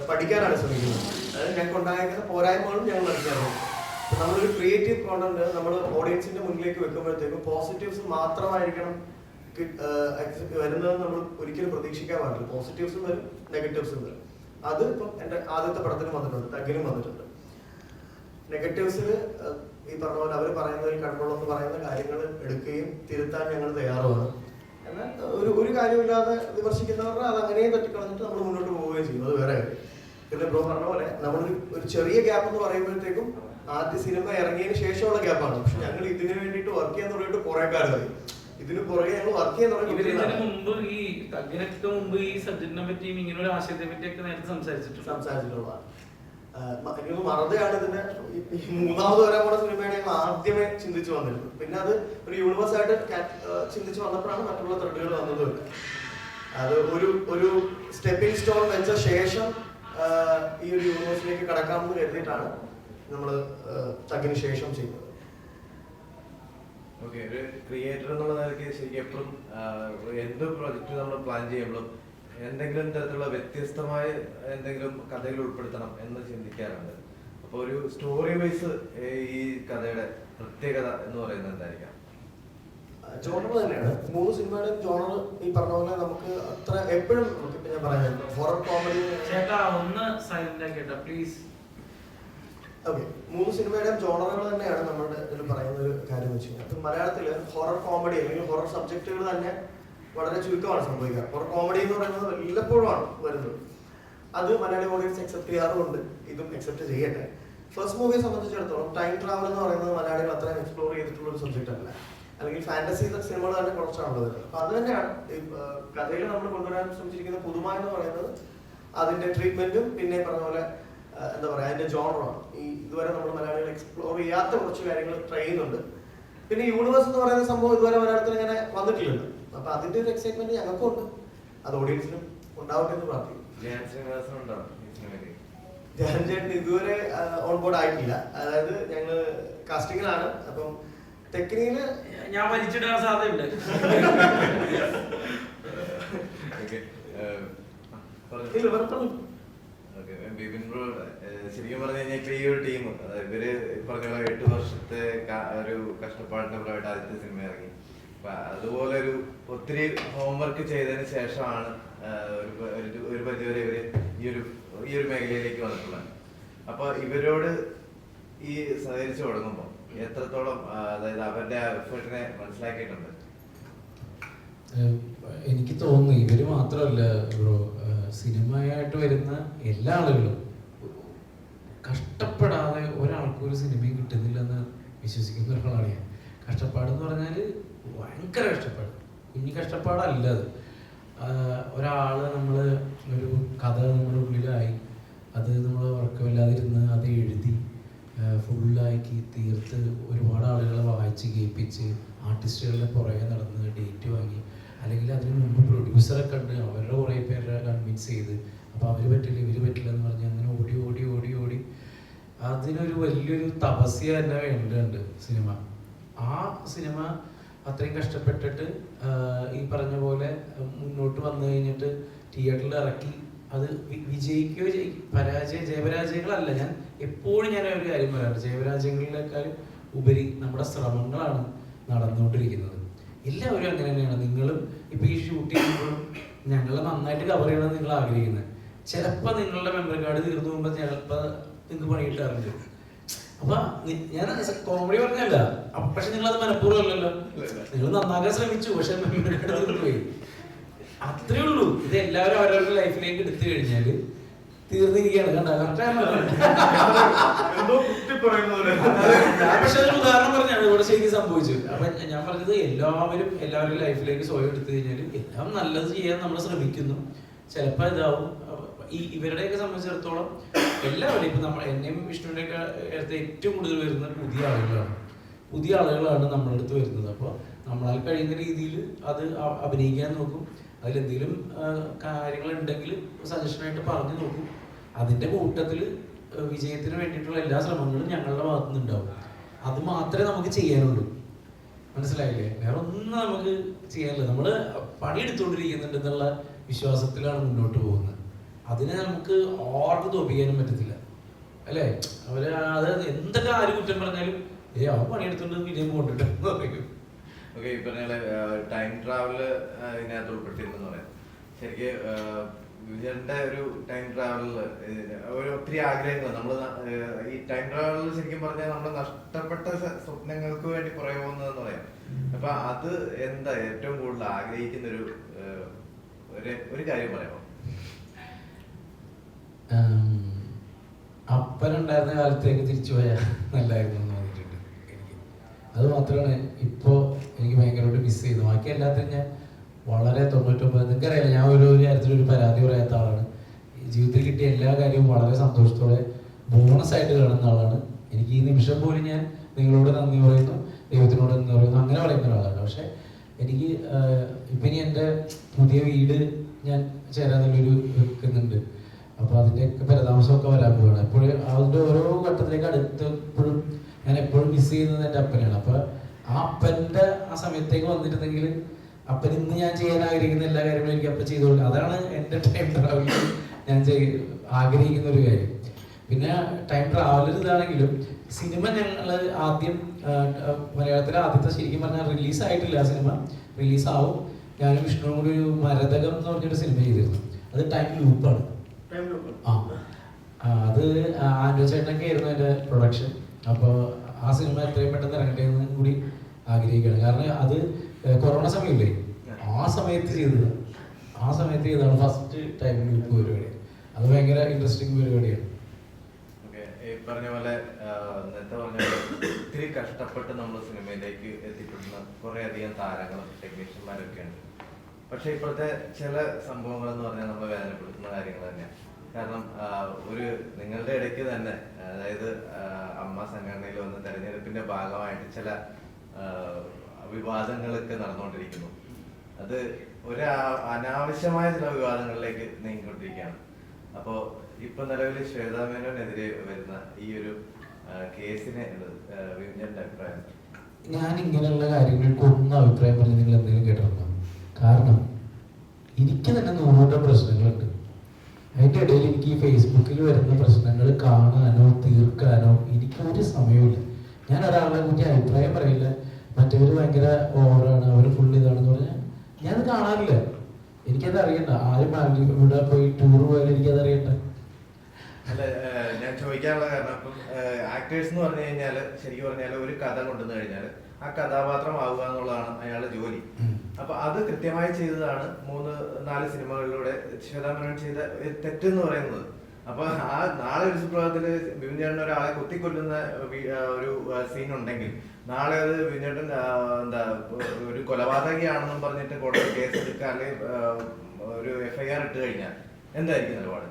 പഠിക്കാനാണ് ശ്രമിക്കുന്നത്. അതായത് ഞങ്ങൾക്കുണ്ടായിരിക്കുന്ന പോരായ്മകളും ഞങ്ങൾ പഠിക്കാറുണ്ട്. നമ്മളൊരു ക്രിയേറ്റീവ് കോണ്ടന്റ് നമ്മൾ ഓഡിയൻസിന്റെ മുന്നിലേക്ക് വെക്കുമ്പോഴത്തേക്കും പോസിറ്റീവ്സ് മാത്രമായിരിക്കണം വരുന്നത് നമ്മൾ ഒരിക്കലും പ്രതീക്ഷിക്കാൻ പാടില്ല. പോസിറ്റീവ്സും വരും, നെഗറ്റീവ്സും വരും. അത് ഇപ്പം എൻ്റെ ആദ്യത്തെ പടത്തിനും വന്നിട്ടുണ്ട്, തഗ്ഗിനും വന്നിട്ടുണ്ട്. നെഗറ്റീവ്സിൽ ഈ പറഞ്ഞ പോലെ അവർ പറയുന്നതിൽ കൺട്രോളെന്ന് പറയുന്ന കാര്യങ്ങൾ എടുക്കുകയും തിരുത്താൻ ഞങ്ങൾ തയ്യാറുമാണ്. എന്നാൽ ഒരു കാര്യമില്ലാതെ വിമർശിക്കുന്നവരുടെ അത് അങ്ങനെ തട്ടിക്കളഞ്ഞിട്ട് നമ്മൾ മുന്നോട്ട് പോവുകയും ചെയ്യും. അത് വേറെ കാര്യം. പിന്നെ ബ്രോ പറഞ്ഞ പോലെ നമ്മളൊരു ചെറിയ ഗ്യാപ്പ് എന്ന് പറയുമ്പോഴത്തേക്കും ആദ്യ സിനിമ ഇറങ്ങിയതിന് ശേഷമുള്ള ഗ്യാപ്പാണ്. പക്ഷെ ഞങ്ങൾ ഇതിനു വേണ്ടിയിട്ട് വർക്ക് ചെയ്യാൻ തുടങ്ങിയിട്ട് കുറെ കാലമായി. ഇതിന് പുറകെ ഞങ്ങൾ വർക്ക് ചെയ്യാൻ തുടങ്ങി. മുമ്പ് ഈ തഗ്ഗിനൊക്കെ മുമ്പ് ഈ സബ്ജക്റ്റിനെ പറ്റിയും ഇങ്ങനെ ഒരു ആശയത്തെ പറ്റിയൊക്കെ നേരത്തെ സംസാരിച്ചിട്ടുള്ളതാണ്. എനിക്ക് മറതയാണ് ഇതിന്റെ 3ാമത് വരാൻ പോണ സിനിമയാണ് ഞങ്ങൾ ആദ്യമേ ചിന്തിച്ചു വന്നിരുന്നത്. പിന്നെ അത് ഒരു യൂണിവേഴ്സ് ആയിട്ട് ചിന്തിച്ചു വന്നപ്പോഴാണ് മറ്റുള്ള ത്രെഡുകൾ വന്നത്. അത് ഒരു സ്റ്റെപ്പിംഗ് സ്റ്റോൺ വെച്ച ശേഷം ഈ ഒരു യൂണിവേഴ്സിലേക്ക് കടക്കാമെന്ന് കരുതിയിട്ടാണ് നമ്മൾ തഗ്ഗിന് ശേഷം ചെയ്യുന്നത്. ഓക്കെ, ഒരു ക്രിയേറ്റർ എന്നുള്ള നിലയ്ക്ക് ശരിക്കും എപ്പോഴും എന്ത് പ്രൊജക്ട് നമ്മൾ പ്ലാൻ ചെയ്യുമ്പോഴും എന്തെങ്കിലും തരത്തിലുള്ള വ്യത്യസ്തമായ എന്തെങ്കിലും കഥകൾ ഉൾപ്പെടുത്തണം എന്ന് ചിന്തിക്കാറുണ്ട്. അപ്പൊ ഒരു സ്റ്റോറി വൈസ് ഈ കഥയുടെ പ്രത്യേകത എന്ന് പറയുന്നത് എന്തായിരിക്കാം? ജോണർ തന്നെയാണ്. 3 സിനിമയുടെയും ജോണർ ഈ പറഞ്ഞ പോലെ നമുക്ക് അത്ര എപ്പോഴും നമുക്കിപ്പോൾ ഞാൻ പറയാം ഹൊറർ കോമഡി. ചേട്ടാ ഒന്ന് സൈലന്റ് ആക്കിട്ടാ പ്ലീസ്. ഓക്കെ, 3 സിനിമയുടെയും ജോണറുകൾ തന്നെയാണ് നമ്മുടെ ഇതിൽ പറയുന്ന ഒരു കാര്യം വെച്ച് കഴിഞ്ഞാൽ. അപ്പം മലയാളത്തിൽ ഹൊറർ കോമഡി അല്ലെങ്കിൽ ഹൊറർ സബ്ജക്റ്റുകൾ തന്നെ വളരെ ചുരുക്കമാണ് സംഭവിക്കുക. ഹൊറർ കോമഡി എന്ന് പറയുന്നത് വല്ലപ്പോഴുമാണ് വരുന്നത്. അത് മലയാളി ഓഡിയൻസ് അക്സെപ്റ്റ് ചെയ്യാറുമുണ്ട്, ഇതും അക്സെപ്റ്റ് ചെയ്യട്ടെ. ഫസ്റ്റ് മൂവിയെ സംബന്ധിച്ചിടത്തോളം ടൈം ട്രാവൽ എന്ന് പറയുന്നത് മലയാളികൾ അത്രയും എക്സ്പ്ലോർ ചെയ്തിട്ടുള്ള ഒരു സബ്ജക്റ്റ് അല്ല. അല്ലെങ്കിൽ ഫാന്റസി സിനിമകൾ തന്നെ കുറച്ചാണുള്ളത് വരുന്നത്. അപ്പൊ അത് തന്നെയാണ് ഈ കഥയിൽ നമ്മൾ കൊണ്ടുവരാൻ ശ്രമിച്ചിരിക്കുന്ന പുതുമ എന്ന് പറയുന്നത്. അതിന്റെ ട്രീറ്റ്മെന്റും പിന്നെ പറഞ്ഞ പോലെ എന്താ പറയാ അതിന്റെ ജോണറാണ്. ഈ ഇതുവരെ നമ്മൾ മലയാളികൾ എക്സ്പ്ലോർ ചെയ്യാത്ത കുറച്ച് കാര്യങ്ങൾ ട്രൈ ചെയ്യുന്നുണ്ട്. പിന്നെ യൂണിവേഴ്സ് എന്ന് പറയുന്ന സംഭവം ഇതുവരെ മലയാളത്തിൽ ഇങ്ങനെ വന്നിട്ടില്ലല്ലോ. അപ്പൊ അതിന്റെ ഒരു എക്സൈറ്റ്മെന്റ് ഞങ്ങൾക്കും ഉണ്ട്, അത് ഓഡിയൻസിനും ഉണ്ടാവട്ടെ എന്ന് പ്രാർത്ഥിക്കും. ധ്യാൻ ചേട്ടൻ ഇതുവരെ ഓൺ ബോർഡ് ആയിട്ടില്ല. അതായത് ഞങ്ങള് കാസ്റ്റിംഗിലാണ്. അപ്പം ടെക്നിക്കില് ഞാൻ വലിച്ചിടാൻ സാധ്യതയുണ്ട്. ബിപിൻ ബ്രോ ശരിക്കും പറഞ്ഞു കഴിഞ്ഞാൽ ഇപ്പൊ ഈ ഒരു ടീം ഇവര് പറഞ്ഞ 8 വർഷത്തെ ഒരു കഷ്ടപ്പാടിന്റെ ഫലമായിട്ട് ആദ്യത്തെ സിനിമ ഇറങ്ങി. അപ്പൊ അതുപോലെ ഒരു ഒത്തിരി ഹോംവർക്ക് ചെയ്തതിന് ശേഷമാണ് ഒരു പരിധിവരെ ഇവര് ഈ ഒരു മേഖലയിലേക്ക് വന്നിട്ടുള്ളത്. അപ്പൊ ഇവരോട് ഈ സഹകരിച്ചു തുടങ്ങുമ്പോൾ എത്രത്തോളം അതായത് അവരുടെ എഫേർട്ടിനെ മനസ്സിലാക്കിയിട്ടുണ്ട്? എനിക്ക് തോന്നുന്നു ഇവര് മാത്രമല്ല ബ്രോ, സിനിമയായിട്ട് വരുന്ന എല്ലാ ആളുകളും കഷ്ടപ്പെടാതെ ഒരാൾക്കും ഒരു സിനിമയും കിട്ടുന്നില്ലെന്ന് വിശ്വസിക്കുന്ന ഒരാളാണ് ഞാൻ. കഷ്ടപ്പാടെന്ന് പറഞ്ഞാൽ ഭയങ്കര കഷ്ടപ്പാട്, കുഞ്ഞു കഷ്ടപ്പാടല്ല അത്. ഒരാള് നമ്മള് ഒരു കഥ നമ്മുടെ ഉള്ളിലായി അത് നമ്മൾ ഉറക്കമില്ലാതിരുന്ന് അത് എഴുതി ഫുള്ളാക്കി തീർത്ത് ഒരുപാട് ആളുകളെ വായിച്ച് കേൾപ്പിച്ച് ആർട്ടിസ്റ്റുകളുടെ പുറകെ നടന്ന് ഡേറ്റ് വാങ്ങി, അല്ലെങ്കിൽ അതിന് മുമ്പ് പ്രൊഡ്യൂസറെ കണ്ട് അവരുടെ കുറേ പേരെ കൺവിൻസ് ചെയ്ത് അപ്പോൾ അവർ പറ്റില്ല ഇവർ പറ്റില്ല എന്ന് പറഞ്ഞ് അങ്ങനെ ഓടി ഓടി ഓടി ഓടി അതിനൊരു വലിയൊരു തപസ്യ തന്നെ വേണ്ടതുണ്ട് സിനിമ. ആ സിനിമ അത്രയും കഷ്ടപ്പെട്ടിട്ട് ഈ പറഞ്ഞ പോലെ മുന്നോട്ട് വന്നു കഴിഞ്ഞിട്ട് തിയേറ്ററിൽ ഇറക്കി അത് വിജയിക്കുകയോ ജയപരാജയങ്ങളല്ല. ഞാൻ എപ്പോഴും ഞാൻ ഒരു കാര്യം പറയാറുണ്ട്, ജയപരാജയങ്ങളിലേക്കാൾ ഉപരി നമ്മുടെ ശ്രമങ്ങളാണ് നടന്നുകൊണ്ടിരിക്കുന്നത്. എല്ലാവരും അങ്ങനെ തന്നെയാണ്. നിങ്ങളും ഇപ്പൊ ഈ ഷൂട്ട് ചെയ്യുമ്പോഴും ഞങ്ങളെ നന്നായിട്ട് കവർ ചെയ്യണമെന്ന് നിങ്ങൾ ആഗ്രഹിക്കുന്നത്. ചിലപ്പോൾ നിങ്ങളുടെ മെമ്മറി കാർഡ് തീർന്നു പോകുമ്പോൾ ചിലപ്പോൾ നിങ്ങൾക്ക് പണി കിട്ടാറുണ്ട്. അപ്പൊ ഞാൻ കോമഡി പറഞ്ഞല്ല, പക്ഷെ നിങ്ങൾ അത് മനഃപൂർവ്വം അല്ലല്ലോ, നിങ്ങൾ നന്നാക്കാൻ ശ്രമിച്ചു പക്ഷെ മെമ്മറി കാർഡ് തീർന്നു പോയി, അത്രേ ഉള്ളൂ. ഇത് എല്ലാവരും അവരവരുടെ ലൈഫിലേക്ക് എടുത്തു കഴിഞ്ഞാല് തീർന്നിരിക്കുകയാണ്. കണ്ട പക്ഷെ ഒരു ഉദാഹരണം പറഞ്ഞാണ് ഇവിടെ ശരിക്കും സംഭവിച്ചത്. അപ്പൊ ഞാൻ പറഞ്ഞത് എല്ലാവരും ലൈഫിലേക്ക് സ്വയം എടുത്തു കഴിഞ്ഞാൽ എല്ലാം നല്ലത് ചെയ്യാൻ നമ്മൾ ശ്രമിക്കുന്നു. ചിലപ്പോൾ ഇതാവും. ഇവരുടെയൊക്കെ സംബന്ധിച്ചിടത്തോളം എല്ലാവരും ഇപ്പൊ നമ്മൾ എന്നെയും വിഷ്ണുവിന്റെ ഒക്കെ അടുത്ത് ഏറ്റവും കൂടുതൽ വരുന്നത് പുതിയ ആളുകളാണ് നമ്മുടെ അടുത്ത് വരുന്നത്. അപ്പോൾ നമ്മളാൽ കഴിയുന്ന രീതിയിൽ അത് അഭിനയിക്കാൻ നോക്കും. അതിലെന്തെങ്കിലും കാര്യങ്ങൾ ഉണ്ടെങ്കിൽ സജഷനായിട്ട് പറഞ്ഞു നോക്കും. അതിന്റെ കൂട്ടത്തിൽ വിജയത്തിന് വേണ്ടിയിട്ടുള്ള എല്ലാ ശ്രമങ്ങളും ഞങ്ങളുടെ ഭാഗത്തു നിന്നുണ്ടാവും. അത് മാത്രമേ നമുക്ക് ചെയ്യാനുള്ളൂ. മനസ്സിലായില്ലേ? വേറെ ഒന്നും നമുക്ക് ചെയ്യാനില്ല. നമ്മൾ പണിയെടുത്തുകൊണ്ടിരിക്കുന്നുണ്ട് എന്നുള്ള വിശ്വാസത്തിലാണ് മുന്നോട്ട് പോകുന്നത്. അതിനെ നമുക്ക് ആർക്കും തോപ്പിക്കാനും പറ്റത്തില്ല അല്ലേ? അവര് അത് എന്തൊക്കെ ആര് കുറ്റം പറഞ്ഞാലും അവൻ പണിയെടുത്തോണ്ട് വിജയം കൊണ്ടിട്ടെന്ന് പറയും. ഓക്കെ, ഇപ്പൊ ടൈം ട്രാവല് ഇതിനകത്ത് ഉൾപ്പെടുത്തിയിരുന്നു പറയാം. ശരിക്കും വിജയന്റെ ഒരു ടൈം ട്രാവലില് ഒത്തിരി ആഗ്രഹങ്ങൾ നമ്മൾ ഈ ടൈം ട്രാവലിൽ ശരിക്കും പറഞ്ഞാൽ നമ്മൾ നഷ്ടപ്പെട്ട സ്വപ്നങ്ങൾക്ക് വേണ്ടി പുറകെ പോകുന്നതെന്ന് പറയാം. അപ്പൊ അത് എന്താ ഏറ്റവും കൂടുതൽ ആഗ്രഹിക്കുന്ന ഒരു കാര്യം പറയാമോ? അപ്പനുണ്ടായിരുന്ന കാലത്തേക്ക് തിരിച്ചു പോയാൽ നല്ലായിരുന്നു എന്ന് തോന്നിയിട്ടുണ്ട് എനിക്ക്. അത് മാത്രമാണ് ഇപ്പോൾ എനിക്ക് ഭയങ്കരമായിട്ട് മിസ് ചെയ്യുന്നത്. ബാക്കി എല്ലാത്തിനും ഞാൻ വളരെ 99, നിങ്ങൾക്കറിയില്ല, ഞാൻ ഒരു കാര്യത്തിലൊരു പരാതി പറയാത്ത ആളാണ്. ജീവിതത്തിൽ കിട്ടിയ എല്ലാ കാര്യവും വളരെ സന്തോഷത്തോടെ ബോണസായിട്ട് കാണുന്ന ആളാണ്. എനിക്ക് ഈ നിമിഷം പോലും ഞാൻ നിങ്ങളോട് നന്ദി പറയുന്നു, ദൈവത്തിനോട് നന്ദി പറയുന്നു, അങ്ങനെ പറയുന്ന ഒരാളാണ്. പക്ഷെ എനിക്ക് ഇപ്പം ഇനി എൻ്റെ പുതിയ വീട് ഞാൻ ചേരാനുള്ളൊരു വെക്കുന്നുണ്ട്. അപ്പോൾ അതിൻ്റെയൊക്കെ പരതാമസമൊക്കെ വരാൻ പോവുകയാണ്. എപ്പോഴും അതിൻ്റെ ഓരോ ഘട്ടത്തിലേക്ക് അടുത്തപ്പോഴും ഞാൻ എപ്പോഴും മിസ് ചെയ്യുന്നത് എൻ്റെ അപ്പനെയാണ്. അപ്പോൾ ആ അപ്പൻ്റെ ആ സമയത്തേക്ക് വന്നിരുന്നെങ്കിൽ അപ്പൻ ഇന്ന് ഞാൻ ചെയ്യാൻ ആഗ്രഹിക്കുന്ന എല്ലാ കാര്യങ്ങളും എനിക്ക് അപ്പം ചെയ്തോളൂ. അതാണ് എൻ്റെ ടൈം ട്രാവലിൽ ഞാൻ ആഗ്രഹിക്കുന്ന ഒരു കാര്യം. പിന്നെ ടൈം ട്രാവലർ ഇതാണെങ്കിലും സിനിമ ഞങ്ങൾ ആദ്യം മലയാളത്തിലെ ആദ്യത്തെ ശരിക്കും പറഞ്ഞാൽ റിലീസായിട്ടില്ല സിനിമ, റിലീസാവും. ഞാനും വിഷ്ണുവും കൂടി ഒരു മരതകം എന്ന് പറഞ്ഞൊരു സിനിമ ചെയ്തിരുന്നു. അത് ടൈം ലൂപ്പാണ്. അത് ആൻഡ്രോ ചേട്ടനൊക്കെ ആയിരുന്നു എൻ്റെ പ്രൊഡക്ഷൻ. അപ്പോൾ ആ സിനിമ എത്രയും പെട്ടെന്ന് ഇറങ്ങട്ടെ എന്ന് കൂടി ആഗ്രഹിക്കുകയാണ്. കാരണം അത് കൊറോണ സമയമില്ലേ, ആ സമയത്ത് ചെയ്തതാണ് ഫസ്റ്റ് ടൈം ലൂപ്പ് പരിപാടി. അത് ഭയങ്കര ഇൻട്രസ്റ്റിംഗ് പരിപാടിയാണ്. ഈ പറഞ്ഞ പോലെ നേരത്തെ പറഞ്ഞ പോലെ ഒത്തിരി കഷ്ടപ്പെട്ട് നമ്മൾ സിനിമയിലേക്ക് എത്തിപ്പെടുന്ന കുറെ അധികം താരങ്ങളും ടെക്നീഷ്യന്മാരൊക്കെ ഉണ്ട്. പക്ഷെ ഇപ്പോഴത്തെ ചില സംഭവങ്ങൾ എന്ന് പറഞ്ഞാൽ നമ്മൾ വേദനപ്പെടുത്തുന്ന കാര്യങ്ങൾ തന്നെയാണ്. കാരണം ഒരു നിങ്ങളുടെ ഇടയ്ക്ക് തന്നെ, അതായത് അമ്മ സംഘടനയിൽ വന്ന തെരഞ്ഞെടുപ്പിന്റെ ഭാഗമായിട്ട് ചില വിവാദങ്ങളൊക്കെ നടന്നുകൊണ്ടിരിക്കുന്നു. അത് ഒരു അനാവശ്യമായ ചില വിവാദങ്ങളിലേക്ക് നീങ്ങിക്കൊണ്ടിരിക്കുകയാണ്. അപ്പോ ഇപ്പൊ നിലവിൽ ശ്വേതാ മേനോനെതിരെ വരുന്ന ഈ ഒരു കേസിനെ വിവിധന്റെ അഭിപ്രായം? ഞാൻ ഇങ്ങനെയുള്ള കാര്യങ്ങൾക്ക് ഒന്നും അഭിപ്രായം പറഞ്ഞ് നിങ്ങൾ എന്തെങ്കിലും കേട്ടിട്ടുണ്ടോ? കാരണം എനിക്ക് തന്നെ 100 പ്രശ്നങ്ങളുണ്ട്. അതിൻ്റെ ഇടയിൽ എനിക്ക് ഈ ഫേസ്ബുക്കിൽ വരുന്ന പ്രശ്നങ്ങൾ കാണാനോ തീർക്കാനോ എനിക്ക് ഒരു സമയമില്ല. ഞാൻ ഒരാളെ കുറിച്ച് അഭിപ്രായം പറയില്ല. മറ്റവർ ഭയങ്കര ഓവറാണ്, അവർ ഫുൾ ഇതാണെന്ന് പറഞ്ഞാൽ ഞാനത് കാണാറില്ല. എനിക്കത് അറിയണ്ട. ആരും ഇവിടെ പോയി ടൂർ പോയാലും എനിക്കത് അറിയണ്ട. അല്ല, ഞാൻ ചോദിക്കാനുള്ള കാരണം ഇപ്പം ആക്ടേഴ്സ് എന്ന് പറഞ്ഞു കഴിഞ്ഞാല് ശരിക്കും പറഞ്ഞാൽ ഒരു കഥ കൊണ്ടുവന്നു കഴിഞ്ഞാൽ ആ കഥാപാത്രമാവുക എന്നുള്ളതാണ് അയാളുടെ ജോലി. അപ്പൊ അത് കൃത്യമായി ചെയ്തതാണ് 3-4 സിനിമകളിലൂടെ ശ്വേതാ മേനോൻ ചെയ്ത തെറ്റെന്ന് പറയുന്നത്. അപ്പൊ ആ നാളെ ഒരു സുപ്രഭാതത്തില് ബിബിൻ ചേട്ടൻ ഒരാളെ കുത്തിക്കൊല്ലുന്ന ഒരു സീൻ ഉണ്ടെങ്കിൽ നാളെ അത് ബിബിൻ ചേട്ടൻ എന്താ ഒരു കൊലപാതകയാണെന്നും പറഞ്ഞിട്ട് കോടതി കേസ് എടുക്കുക അല്ലെങ്കിൽ ഒരു FIR ഇട്ട് കഴിഞ്ഞാൽ എന്തായിരിക്കും നിലപാട്?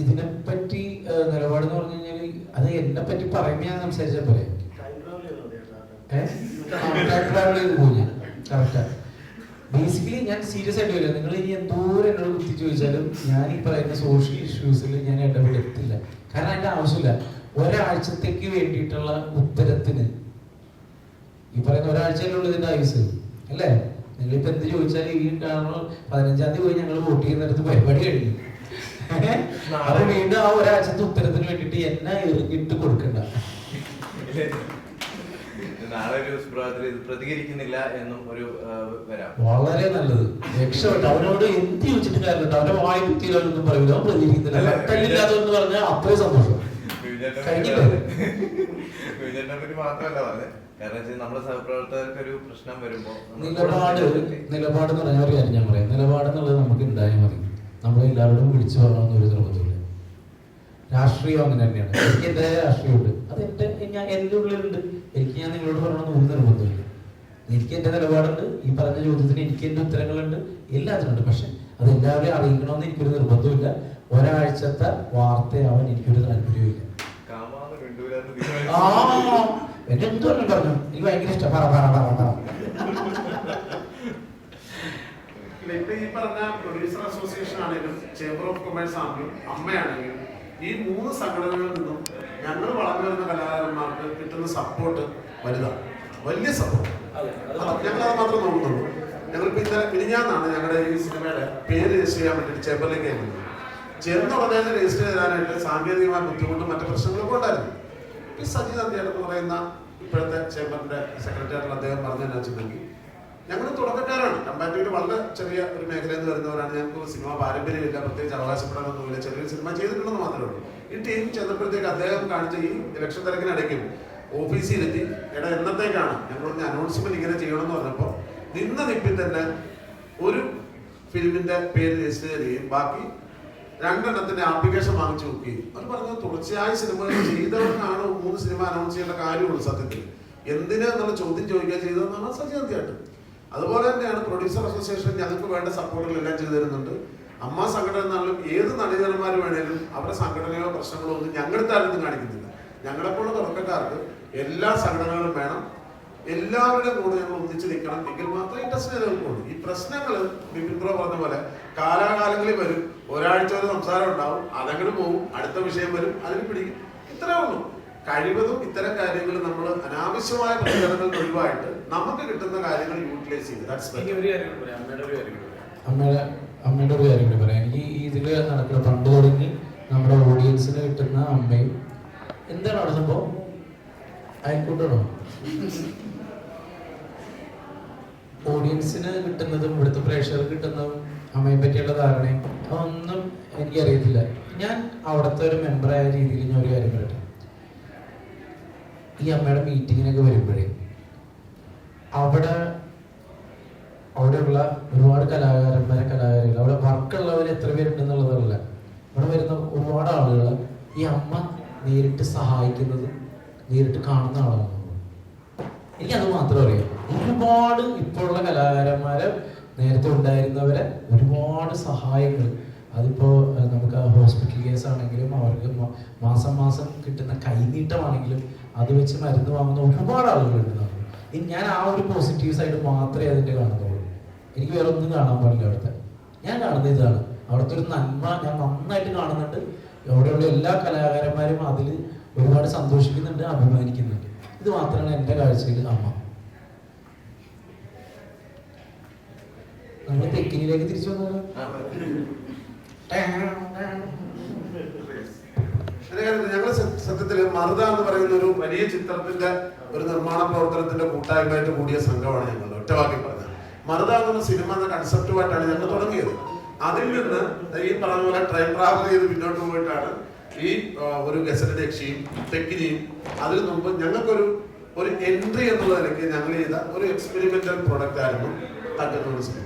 ഇതിനെപ്പറ്റി നിലപാടെന്ന് പറഞ്ഞു കഴിഞ്ഞാൽ അത് എന്നെ പറ്റി പറയുമ്പോൾ ഞാൻ സംസാരിച്ചാൽ പോലെ ബേസിക്കലി ഞാൻ സീരിയസ് ആയിട്ട് വരില്ല. നിങ്ങൾ ഇനി എന്തോരം എന്നോട് കുത്തി ചോദിച്ചാലും ഞാൻ ഈ പറയുന്ന സോഷ്യൽ ഇഷ്യൂസിൽ ഞാൻ ഇടപെടത്തില്ല. കാരണം അതിന്റെ ആവശ്യമില്ല. ഒരാഴ്ചത്തേക്ക് വേണ്ടിയിട്ടുള്ള ഉത്തരത്തിന് ഈ പറയുന്ന ഒരാഴ്ചയിലുള്ള ഇതിന്റെ ആയുസ് അല്ലേ? നിങ്ങളിപ്പോ എന്ത് ചോദിച്ചാൽ ഈ കാരണം 15-ാം തീയതി പോയി ഞങ്ങൾ വോട്ട് ചെയ്യുന്നിടത്ത് പരിപാടി കഴിഞ്ഞു. അത് വീണ്ടും ആ ഒരാഴ്ചത്തെ ഉത്തരത്തിന് വേണ്ടിട്ട് എന്നെ എറിഞ്ഞിട്ട് കൊടുക്കണ്ട. നാളെ ഒരു സുപ്രഭാതത്തിൽ ഇത് പ്രതികരിക്കുന്നില്ല എന്നും ഒരു വരാം. വളരെ നല്ലത്, രക്ഷപ്പെട്ടു. അവനോട് എന്ത് ചോദിച്ചിട്ട് കാര്യമില്ല. അവന്റെ വായി കുത്തിയിലൊന്നും പറയില്ല, അവൻ പ്രതികരിക്കുന്നില്ല. കയ്യില്ലാത്തതെന്ന് പറഞ്ഞാൽ അത്രയും സന്തോഷം. വിജയനെ പറ്റി മാത്രമല്ല പറഞ്ഞത്, കാരണം നമ്മുടെ സഹപ്രവർത്തകർക്ക് ഒരു പ്രശ്നം വരുമ്പോ നിലപാട് എന്ന് പറഞ്ഞ ഒരു കാര്യം ഞാൻ പറയാം. നിലപാടെന്നുള്ളത് നമുക്ക് ഉണ്ടായാൽ മതി. നമ്മളെല്ലാവരോടും വിളിച്ചു പറയണമെന്ന് ഒരു നിർബന്ധമില്ല. രാഷ്ട്രീയം അങ്ങനെ തന്നെയാണ്. എനിക്ക് എൻ്റെ രാഷ്ട്രീയമുണ്ട്, അത് എൻ്റെ ഉള്ളിലുണ്ട്. എനിക്ക് ഞാൻ നിങ്ങളോട് പറയണമെന്ന് ഒരു നിർബന്ധമില്ല. എനിക്ക് എൻ്റെ നിലപാടുണ്ട്. ഈ പറഞ്ഞ ചോദ്യത്തിന് എനിക്ക് എൻ്റെ ഉത്തരങ്ങളുണ്ട്, എല്ലാത്തിനുണ്ട്. പക്ഷെ അത് എല്ലാവരെയും അറിയിക്കണമെന്ന് എനിക്കൊരു നിർബന്ധമില്ല. ഒരാഴ്ചത്തെ വാർത്തയാവാൻ എനിക്കൊരു താല്പര്യമില്ല. എന്നെ എന്ത് പറഞ്ഞു പറഞ്ഞു എനിക്ക് ഭയങ്കര ഇഷ്ടം. ഇപ്പൊ ഈ പറഞ്ഞ പ്രൊഡ്യൂസർ അസോസിയേഷൻ ആണെങ്കിലും ചേംബർ ഓഫ് കൊമേഴ്സ് ആണെങ്കിലും അമ്മയാണെങ്കിലും ഈ 3 സംഘടനകളിൽ നിന്നും ഞങ്ങൾ വളർന്നു വരുന്ന കലാകാരന്മാർക്ക് കിട്ടുന്ന സപ്പോർട്ട് വലുതാണ്, വലിയ സപ്പോർട്ട്. ഞങ്ങൾ അത് മാത്രം നോക്കുന്നുള്ളൂ. ഞങ്ങളിപ്പോ ഇന്നലെ മിനിഞ്ഞാന്നാണ് ഞങ്ങളുടെ ഈ സിനിമയുടെ പേര് രജിസ്റ്റർ ചെയ്യാൻ വേണ്ടിയിട്ട് ചേംബറിലേക്ക് ആയിരുന്നു. ചെറുതുടനെ രജിസ്റ്റർ ചെയ്യാനായിട്ട് സാങ്കേതികമായ ബുദ്ധിമുട്ടും മറ്റു പ്രശ്നങ്ങളൊക്കെ ഉണ്ടായിരുന്നു. ഈ സജീദ് അധ്യാപകർ എന്ന് പറയുന്ന ഇപ്പോഴത്തെ ചേംബറിന്റെ സെക്രട്ടറി അദ്ദേഹം പറഞ്ഞതെന്ന് വെച്ചിട്ടുണ്ടെങ്കിൽ ഞങ്ങൾ തുടക്കക്കാരാണ്. കമ്പാരിറ്റീവ്ലി വളരെ ചെറിയ ഒരു മേഖലയിൽ നിന്ന് വരുന്നവരാണ്. ഞങ്ങൾക്ക് സിനിമ പാരമ്പര്യമില്ല, പ്രത്യേകിച്ച് അവകാശപ്പെടാനൊന്നുമില്ല, ചെറിയൊരു സിനിമ ചെയ്തിട്ടുണ്ടെന്ന് മാത്രമേ ഉള്ളൂ. ഈ ടീം ചെന്നപ്പോഴത്തേക്ക് അദ്ദേഹം കാണിച്ച ഈ ഇലക്ഷൻ തിരക്കിനിടയ്ക്കും ഓഫീസിലെത്തി എടാ എന്നത്തേക്കാണ് ഞങ്ങളൊന്ന് അനൗൺസ്മെന്റ് ഇങ്ങനെ ചെയ്യണമെന്ന് പറഞ്ഞപ്പോൾ നിന്ന നിപ്പിൽ തന്നെ ഒരു ഫിലിമിന്റെ പേര് രജിസ്റ്റർ ചെയ്യുകയും ബാക്കി 2 എണ്ണത്തിന്റെ ആപ്ലിക്കേഷൻ വാങ്ങിച്ചു നോക്കുകയും അവർ പറഞ്ഞത് തുടർച്ചയായ സിനിമകൾ ചെയ്തവർക്കാണ് 3 സിനിമ അനൗൺസ് ചെയ്യേണ്ട കാര്യമുള്ളൂ. സത്യത്തിൽ എന്തിനാ എന്നുള്ള ചോദ്യം ചോദിക്കുക ചെയ്തതെന്നാണ് സജീവത്യായിട്ട്. അതുപോലെ തന്നെയാണ് പ്രൊഡ്യൂസർ അസോസിയേഷൻ ഞങ്ങൾക്ക് വേണ്ട സപ്പോർട്ടുകളെല്ലാം ചെയ്തു തരുന്നുണ്ട്. അമ്മ സംഘടന എന്നാലും ഏത് നടീനന്മാർ വേണേലും അവരുടെ സംഘടനയോ പ്രശ്നങ്ങളോ ഒന്നും ഞങ്ങളുടെ താരൊന്നും കാണിക്കുന്നില്ല. ഞങ്ങളെപ്പോലുള്ള തുടക്കക്കാർക്ക് എല്ലാ സംഘടനകളും വേണം, എല്ലാവരുടെയും കൂടെ ഞങ്ങൾ ഒന്നിച്ച് നിൽക്കണം. എങ്കിൽ മാത്രമേ ഈ ടെസ്റ്റ് നിലനിൽക്കുള്ളൂ. ഈ പ്രശ്നങ്ങൾ ബിപിൻ ബ്രോ പറഞ്ഞ പോലെ കാലാകാലങ്ങളിൽ വരും. ഒരാഴ്ച ഒരു സംസാരം ഉണ്ടാവും, അതങ്ങനെ പോകും, അടുത്ത വിഷയം വരും, അതിന് പിടിക്കും. ഇത്രേ ഉള്ളൂ. കഴിവതും ഇത്തരം കാര്യങ്ങൾ നമ്മൾ അനാവശ്യമായ പ്രതികരണങ്ങൾ ഒഴിവായിട്ട് നമുക്ക് കിട്ടുന്ന കാര്യങ്ങൾ യൂട്ടിലൈസ് ചെയ്ത് അമ്മയുടെ ഒരു കാര്യം കൂടി പറയാം. ഈ ഇതിൽ നടക്കുന്ന പണ്ട് തുടങ്ങി നമ്മുടെ ഓഡിയൻസിന് കിട്ടുന്ന അമ്മയും എന്താണ് അവിടെ സംഭവം? അയൽക്കൂട്ടാണോ? ഓഡിയൻസിന് കിട്ടുന്നതും ഇവിടുത്തെ പ്രേക്ഷകർക്ക് കിട്ടുന്നതും അമ്മയെ പറ്റിയുള്ള ധാരണയും അതൊന്നും എനിക്കറിയത്തില്ല. ഞാൻ അവിടുത്തെ ഒരു മെമ്പറായ രീതിയിൽ ഞാൻ ഒരു കാര്യം പറയട്ടെ. ഈ അമ്മയുടെ മീറ്റിങ്ങിനൊക്കെ വരുമ്പോഴേ അവിടെയുള്ള ഒരുപാട് കലാകാരികൾ അവിടെ വർക്കുള്ളവർ എത്ര പേരുണ്ടെന്നുള്ളതല്ല, ഇവിടെ വരുന്ന ഒരുപാട് ആളുകൾ ഈ അമ്മ നേരിട്ട് സഹായിക്കുന്നതും നേരിട്ട് കാണുന്ന ആളാണ്. എനിക്കത് മാത്രം അറിയാം. ഒരുപാട് ഇപ്പോഴുള്ള കലാകാരന്മാരെ, നേരത്തെ ഉണ്ടായിരുന്നവരെ ഒരുപാട് സഹായങ്ങൾ, അതിപ്പോൾ നമുക്ക് ഹോസ്പിറ്റൽ കേസ് ആണെങ്കിലും അവർക്ക് മാസം മാസം കിട്ടുന്ന കൈനീട്ടമാണെങ്കിലും അത് വെച്ച് മരുന്ന് വാങ്ങുന്ന ഒരുപാട് ആളുകളുണ്ട്. ഞാൻ ആ ഒരു പോസിറ്റീവ് സൈഡ് മാത്രമേ അതിൻ്റെ കാണുന്നുള്ളൂ. എനിക്ക് വേറെ ഒന്നും കാണാൻ പാടില്ല. അവിടുത്തെ ഞാൻ കാണുന്നത് ഇതാണ്. അവിടുത്തെ ഒരു നന്മ ഞാൻ നന്നായിട്ട് കാണുന്നുണ്ട്. അവിടെയുള്ള എല്ലാ കലാകാരന്മാരും അതിൽ ഒരുപാട് സന്തോഷിക്കുന്നുണ്ട്, അഭിമാനിക്കുന്നുണ്ട്. ഇത് മാത്രമാണ് എൻ്റെ കാഴ്ചയിൽ അമ്മ. നമ്മൾ തെക്കിനിലേക്ക് തിരിച്ചു വന്നത് ഞങ്ങൾ സത്യത്തിൽ മറുത എന്ന് പറയുന്ന ഒരു വലിയ ചിത്രത്തിന്റെ ഒരു നിർമ്മാണ പ്രവർത്തനത്തിന്റെ കൂട്ടായ്മയായിട്ട് കൂടിയ സംഘമാണ് ഞങ്ങൾ. ഒറ്റവാക്കി പറഞ്ഞത് മറുത എന്നുള്ള സിനിമ എന്ന കൺസെപ്റ്റുമായിട്ടാണ് ഞങ്ങൾ തുടങ്ങിയത്. അതിൽ നിന്ന് ഈ പറഞ്ഞ പോലെ ട്രെയിൻ ട്രാവൽ ചെയ്ത് മുന്നോട്ട് പോയിട്ടാണ് ഈ ഒരു ഗസറ്റ് രക്ഷയും തെക്കിനിയും. അതിനു മുമ്പ് ഞങ്ങൾക്കൊരു എൻട്രി എന്നുള്ള നിലയ്ക്ക് ഞങ്ങൾ ചെയ്ത ഒരു എക്സ്പെരിമെന്റൽ പ്രൊഡക്റ്റ് ആയിരുന്നു തങ്കത്തോട് സിനിമ.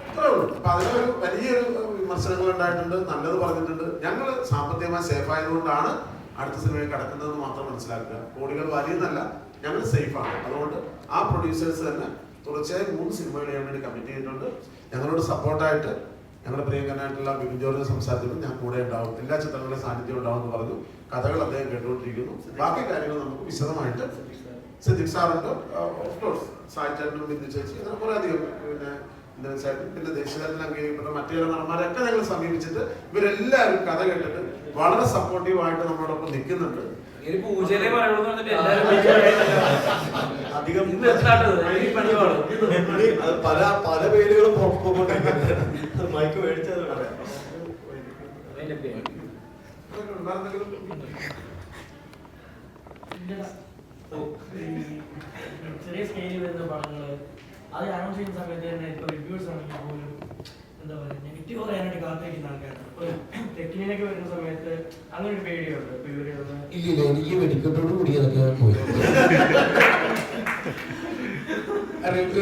അത്രേ ഉള്ളൂ. അപ്പൊ അതിനൊരു വലിയൊരു വിമർശനങ്ങൾ ഉണ്ടായിട്ടുണ്ട്, നല്ലത് പറഞ്ഞിട്ടുണ്ട്. ഞങ്ങൾ സാമ്പത്തികമായി സേഫ് ആയതുകൊണ്ടാണ് അടുത്ത സിനിമയിൽ കിടക്കുന്നതെന്ന് മാത്രം മനസ്സിലാക്കുക. കോടികൾ വലിയെന്നല്ല, ഞങ്ങൾ സേഫാണ്. അതുകൊണ്ട് ആ പ്രൊഡ്യൂസേഴ്സ് തന്നെ തുടർച്ചയായി 3 സിനിമകൾ ചെയ്യാൻ വേണ്ടി കമ്മിറ്റ് ചെയ്തിട്ടുണ്ട്. ഞങ്ങളോട് സപ്പോർട്ടായിട്ട് ഞങ്ങളുടെ പ്രിയങ്കരനായിട്ടുള്ള ബിബിൻ ജോർജ് സംസാരിച്ചപ്പോൾ ഞാൻ കൂടെ ഉണ്ടാവും, എല്ലാ ചിത്രങ്ങളുടെ സാന്നിധ്യം ഉണ്ടാവും എന്ന് പറഞ്ഞു. കഥകൾ അദ്ദേഹം കേട്ടുകൊണ്ടിരിക്കുന്നു. ബാക്കി കാര്യങ്ങൾ നമുക്ക് വിശദമായിട്ട് സിദ്ദിഖ് സാറുണ്ട്, ഓഫ് കോഴ്സ് സായിച്ചേട്ടനും ബിന്ദു ചേച്ചി, അങ്ങനെ കുറെ അധികം, പിന്നെ ചേട്ടൻ, പിന്നെ ദേശീയതലത്തിൽ അംഗീകരിക്കപ്പെട്ട മറ്റു ചില നടന്മാരൊക്കെ ഞങ്ങൾ സമീപിച്ചിട്ട് ഇവരെല്ലാവരും കഥ കേട്ടിട്ട് വളരെ സപ്പോർട്ടീവായിട്ട് നമ്മളോടൊപ്പം നിൽക്കുന്നുണ്ട്. പൂജയിലെ അധികം പല പേരുകളും മൈക്ക് മേടിച്ചത് ചെറിയ സ്കെയിലിൽ വരുന്ന പടങ്ങള് അത് അനൗൺസ് ചെയ്യുന്ന സമയത്ത് തന്നെ ഇപ്പൊ റിവ്യൂസ് ആണെങ്കിൽ പോലും എന്താ പറയുക നെഗറ്റീവ് പറയാനായിട്ട് കാത്തിരിക്കുന്ന ആൾക്കാരാണ്. ഇപ്പൊ തെക്കിനിലേക്ക് വരുന്ന സമയത്ത് അങ്ങനെ ഒരു പേടിയുണ്ട്. ഇപ്പൊ ഇവര് ഇല്ല, എനിക്ക് വെടിക്കെട്ടോട് കൂടി അതൊക്കെ പോയി.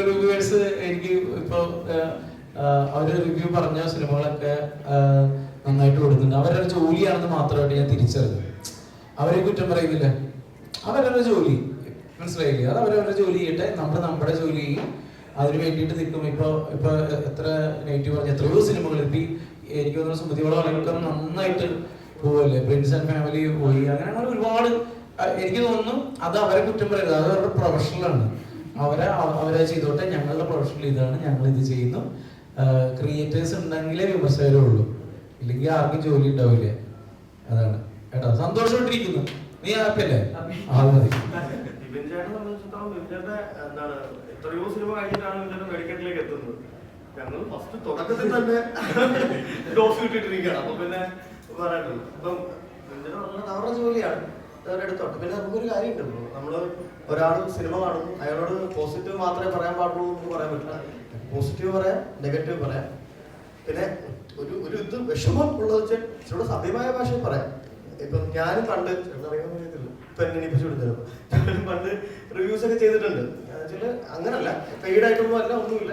റിവ്യൂവേഴ്സ് എനിക്ക് ഇപ്പൊ അവര് റിവ്യൂ പറഞ്ഞ സിനിമകളൊക്കെ നന്നായിട്ട് കൊടുക്കുന്നുണ്ട്. അവരുടെ ജോലിയാണെന്ന് മാത്രമായിട്ട് ഞാൻ തിരിച്ചറിഞ്ഞു. അവരെ കുറ്റം പറയുന്നില്ല, അവരവരുടെ ജോലി, മനസ്സിലായില്ലേ? അത് അവരവരുടെ ജോലി ചെയ്യട്ടെ, നമ്മൾ നമ്മുടെ ജോലി ചെയ്യും, അതിന് വേണ്ടിയിട്ട് നിൽക്കും. ഇപ്പൊ എത്ര നെഗറ്റീവ് പറഞ്ഞ എത്രയോ സിനിമകൾ ഇപ്പൊ എനിക്ക് തോന്നുന്നു സുമതിയോളം ആളുകൾക്ക് നന്നായിട്ട് പോവല്ലേ, പ്രിൻസ് ആൻഡ് ഫാമിലി പോയി, അങ്ങനെ ഒരുപാട്. എനിക്ക് തോന്നുന്നു അത് അവരെ കുറ്റം പറയരുത്, അത് അവരുടെ പ്രൊഫഷണലാണ്. അവരെ ചെയ്തോട്ടെ, ഞങ്ങളുടെ പ്രൊഫഷണൽ ഇതാണ്, ഞങ്ങൾ ഇത് ചെയ്യുന്നു. ക്രിയേറ്റേഴ്സ് ഉണ്ടെങ്കിലേ വിമർശകരേ ഉള്ളൂ, ഇല്ലെങ്കിൽ ആർക്കും ജോലി ഉണ്ടാവില്ല. അതാണ് കേട്ടോ. സന്തോഷമായിട്ടിരിക്കുന്നു. നീ ഹാപ്പി അല്ലേ? അത് മതി. എന്താണ് എത്രയോ സിനിമ കഴിഞ്ഞിട്ടാണ് ഇതിന്റെ വെടിക്കെട്ടിലേക്ക് എത്തുന്നത്. ഞങ്ങൾ ഫസ്റ്റ് തുടക്കത്തിൽ തന്നെ ഡോസ് കിട്ടിയിട്ടിരിക്കുകയാണ്. അപ്പൊ പിന്നെ പറയാനുള്ളൂ, അപ്പം അവരുടെ ജോലിയാണ്, എടുത്തോട്ടെ. പിന്നെ നമുക്കൊരു കാര്യം ഉണ്ടല്ലോ, നമ്മള് ഒരാൾ സിനിമ കാണുന്നു, അയാളോട് പോസിറ്റീവ് മാത്രമേ പറയാൻ പാടുള്ളൂ എന്ന് പറയാൻ പറ്റില്ല. പോസിറ്റീവ് പറയാം, നെഗറ്റീവ് പറയാം. പിന്നെ ഒരു ഇത് വിഷമം ഉള്ളത് വെച്ചാൽ ഇച്ചിരി സഭ്യമായ ഭാഷയിൽ പറയാം. ഇപ്പം ഞാനും പണ്ട് ഇപ്പൊ എന്നെ എണീപ്പിച്ചു കൊടുത്തത് ഞാനും പണ്ട് റിവ്യൂസ് ഒക്കെ ചെയ്തിട്ടുണ്ട്. അങ്ങനല്ല, പെയ്ഡ് ആയിട്ടൊന്നും അല്ല, ഒന്നുമില്ല.